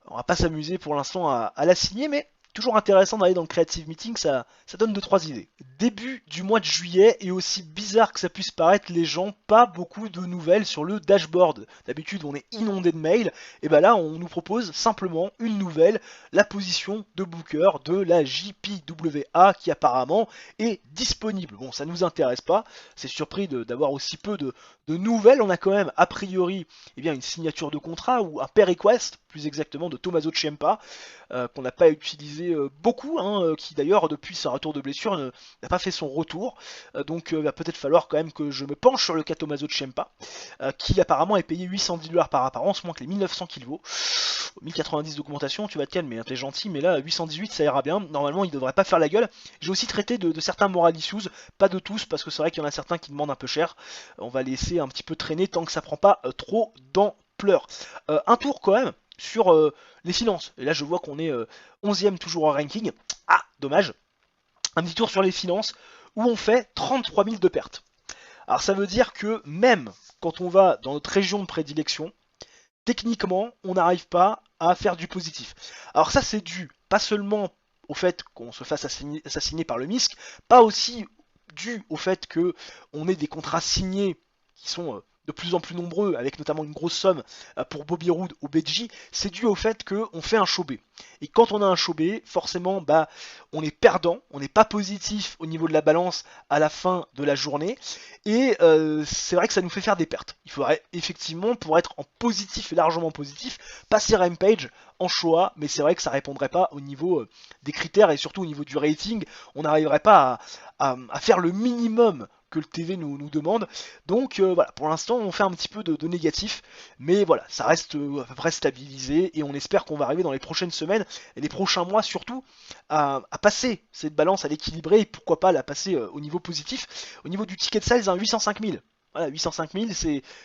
on va pas s'amuser pour l'instant à la signer, mais toujours intéressant d'aller dans le Creative Meeting, ça donne 2-3 idées. Début du mois de juillet, et aussi bizarre que ça puisse paraître, les gens, pas beaucoup de nouvelles sur le dashboard. D'habitude on est inondé de mails, et là on nous propose simplement une nouvelle, la position de Booker de la JPWA qui apparemment est disponible. Bon, ça nous intéresse pas, c'est surpris d'avoir aussi peu de nouvelles. On a quand même a priori une signature de contrat ou un pay request, plus exactement, de Tommaso Ciampa, qu'on n'a pas utilisé beaucoup, hein, qui d'ailleurs depuis sa retour de blessure n'a pas fait son retour, donc il va peut-être falloir quand même que je me penche sur le cas Tommaso Ciampa, qui apparemment est payé $810 par apparence, moins que les 1900 qu'il vaut. 1090 d'augmentation, tu vas te calmer, hein, t'es gentil, mais là 818 ça ira bien, normalement il devrait pas faire la gueule. J'ai aussi traité de certains moral issues, pas de tous, parce que c'est vrai qu'il y en a certains qui demandent un peu cher, on va laisser un petit peu traîner tant que ça prend pas trop d'ampleur. ampleur. Un tour quand même sur les finances. Et là je vois qu'on est 11ème toujours en ranking. Ah, dommage. Un petit tour sur les finances où on fait 33 000 de pertes. Alors ça veut dire que même quand on va dans notre région de prédilection, techniquement on n'arrive pas à faire du positif. Alors ça c'est dû pas seulement au fait qu'on se fasse assassiner par le MISC, pas aussi dû au fait que on ait des contrats signés qui sont de plus en plus nombreux, avec notamment une grosse somme pour Bobby Roode ou Beji, c'est dû au fait qu'on fait un show B. Et quand on a un show B, forcément, bah, on est perdant, on n'est pas positif au niveau de la balance à la fin de la journée, et c'est vrai que ça nous fait faire des pertes. Il faudrait effectivement, pour être en positif et largement positif, passer Rampage en Showa, mais c'est vrai que ça répondrait pas au niveau des critères et surtout au niveau du rating, on n'arriverait pas à faire le minimum que le TV nous demande. Donc voilà, pour l'instant on fait un petit peu de négatif, mais voilà, ça reste à peu près stabilisé et on espère qu'on va arriver dans les prochaines semaines et les prochains mois surtout à passer cette balance, à l'équilibrer et pourquoi pas la passer au niveau positif. Au niveau du ticket de sales, 805 000. Voilà, 805 000,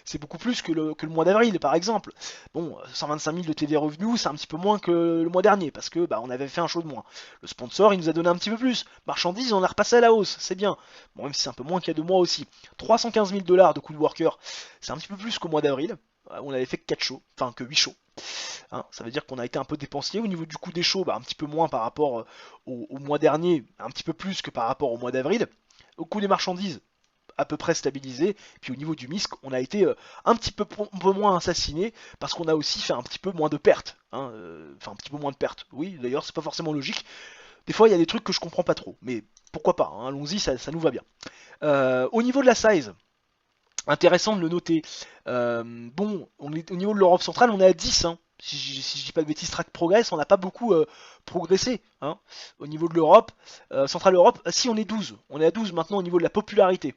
c'est beaucoup plus que le mois d'avril, par exemple. Bon, 125 000 de TV Revenu, c'est un petit peu moins que le mois dernier, parce que bah, on avait fait un show de moins. Le sponsor, il nous a donné un petit peu plus. Marchandises, on a repassé à la hausse, c'est bien. Bon, même si c'est un peu moins qu'il y a 2 mois aussi. 315 000 $ de coût de worker, c'est un petit peu plus qu'au mois d'avril. On avait fait que 4 shows, enfin que 8 shows. Hein, ça veut dire qu'on a été un peu dépensier. Au niveau du coût des shows, bah, un petit peu moins par rapport au mois dernier, un petit peu plus que par rapport au mois d'avril. Au coût des marchandises, à peu près stabilisé. Puis au niveau du MISC, on a été un petit peu moins assassiné parce qu'on a aussi fait un petit peu moins de pertes. Hein, enfin, un petit peu moins de pertes. Oui, d'ailleurs, c'est pas forcément logique. Des fois, il y a des trucs que je comprends pas trop, mais pourquoi pas, hein, allons-y, ça nous va bien. Au niveau de la size, intéressant de le noter. Bon, on est, au niveau de l'Europe centrale, on est à 10. Hein. Si je dis pas de bêtises, Track Progress, on n'a pas beaucoup progressé hein, au niveau de l'Europe. Centrale Europe, si on est 12. On est à 12 maintenant au niveau de la popularité.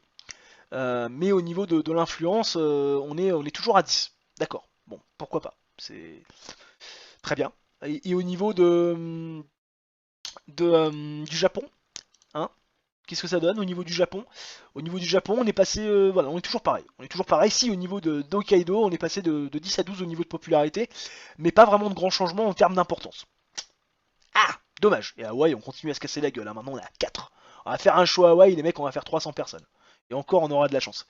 Mais au niveau de l'influence, on est toujours à 10. D'accord, bon, pourquoi pas. C'est très bien. Et au niveau du Japon, hein, qu'est-ce que ça donne au niveau du Japon? Au niveau du Japon, on est passé, voilà, on est toujours pareil. On est toujours pareil. Si au niveau d'Hokkaido, on est passé de 10 à 12 au niveau de popularité, mais pas vraiment de grands changements en termes d'importance. Ah, dommage. Et à Hawaï, on continue à se casser la gueule. Hein. Maintenant, on est à 4. On va faire un show à Hawaï, les mecs, on va faire 300 personnes. Et encore, on aura de la chance.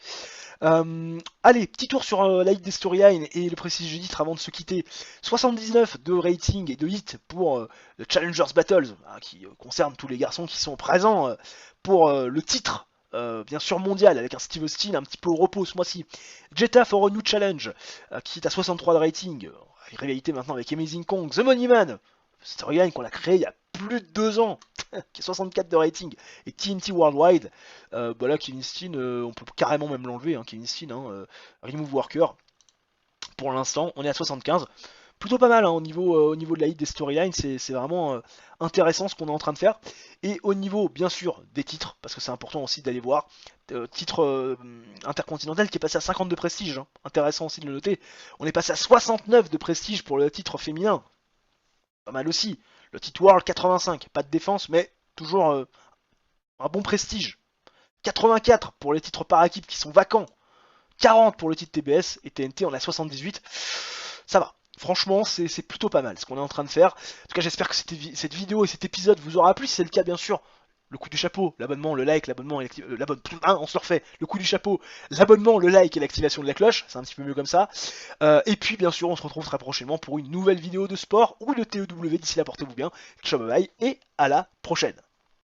Allez, petit tour sur la hit des storylines et le prestigieux titre avant de se quitter. 79 de rating et de hit pour le Challengers Battles, hein, qui concerne tous les garçons qui sont présents pour le titre. Bien sûr mondial avec un Steve Austin un petit peu au repos ce mois-ci. Jetta for a New Challenge qui est à 63 de rating, rivalité maintenant avec Amazing Kong, The Money Man, storyline qu'on a créé il y a plus de 2 ans, qui est 64 de rating, et TNT Worldwide, bah là Kevin Steen, on peut carrément même l'enlever, hein, Kevin Steen, hein, Remove Worker, pour l'instant on est à 75, plutôt pas mal hein, au niveau de la hit des storylines, c'est vraiment intéressant ce qu'on est en train de faire, et au niveau bien sûr des titres, parce que c'est important aussi d'aller voir, titre intercontinental qui est passé à 50 de prestige, hein, intéressant aussi de le noter, on est passé à 69 de prestige pour le titre féminin, pas mal aussi. Le titre World 85, pas de défense, mais toujours un bon prestige. 84 pour les titres par équipe qui sont vacants. 40 pour le titre TBS et TNT, on a 78. Ça va. Franchement, c'est plutôt pas mal ce qu'on est en train de faire. En tout cas, j'espère que cette vidéo et cet épisode vous aura plu. Si c'est le cas, bien sûr, le coup du chapeau, l'abonnement, le like, l'abonnement et on se le refait. Le coup du chapeau, l'abonnement, le like et l'activation de la cloche. C'est un petit peu mieux comme ça. Et puis, bien sûr, on se retrouve très prochainement pour une nouvelle vidéo de sport ou de TEW. D'ici là, portez-vous bien. Ciao, bye bye et à la prochaine.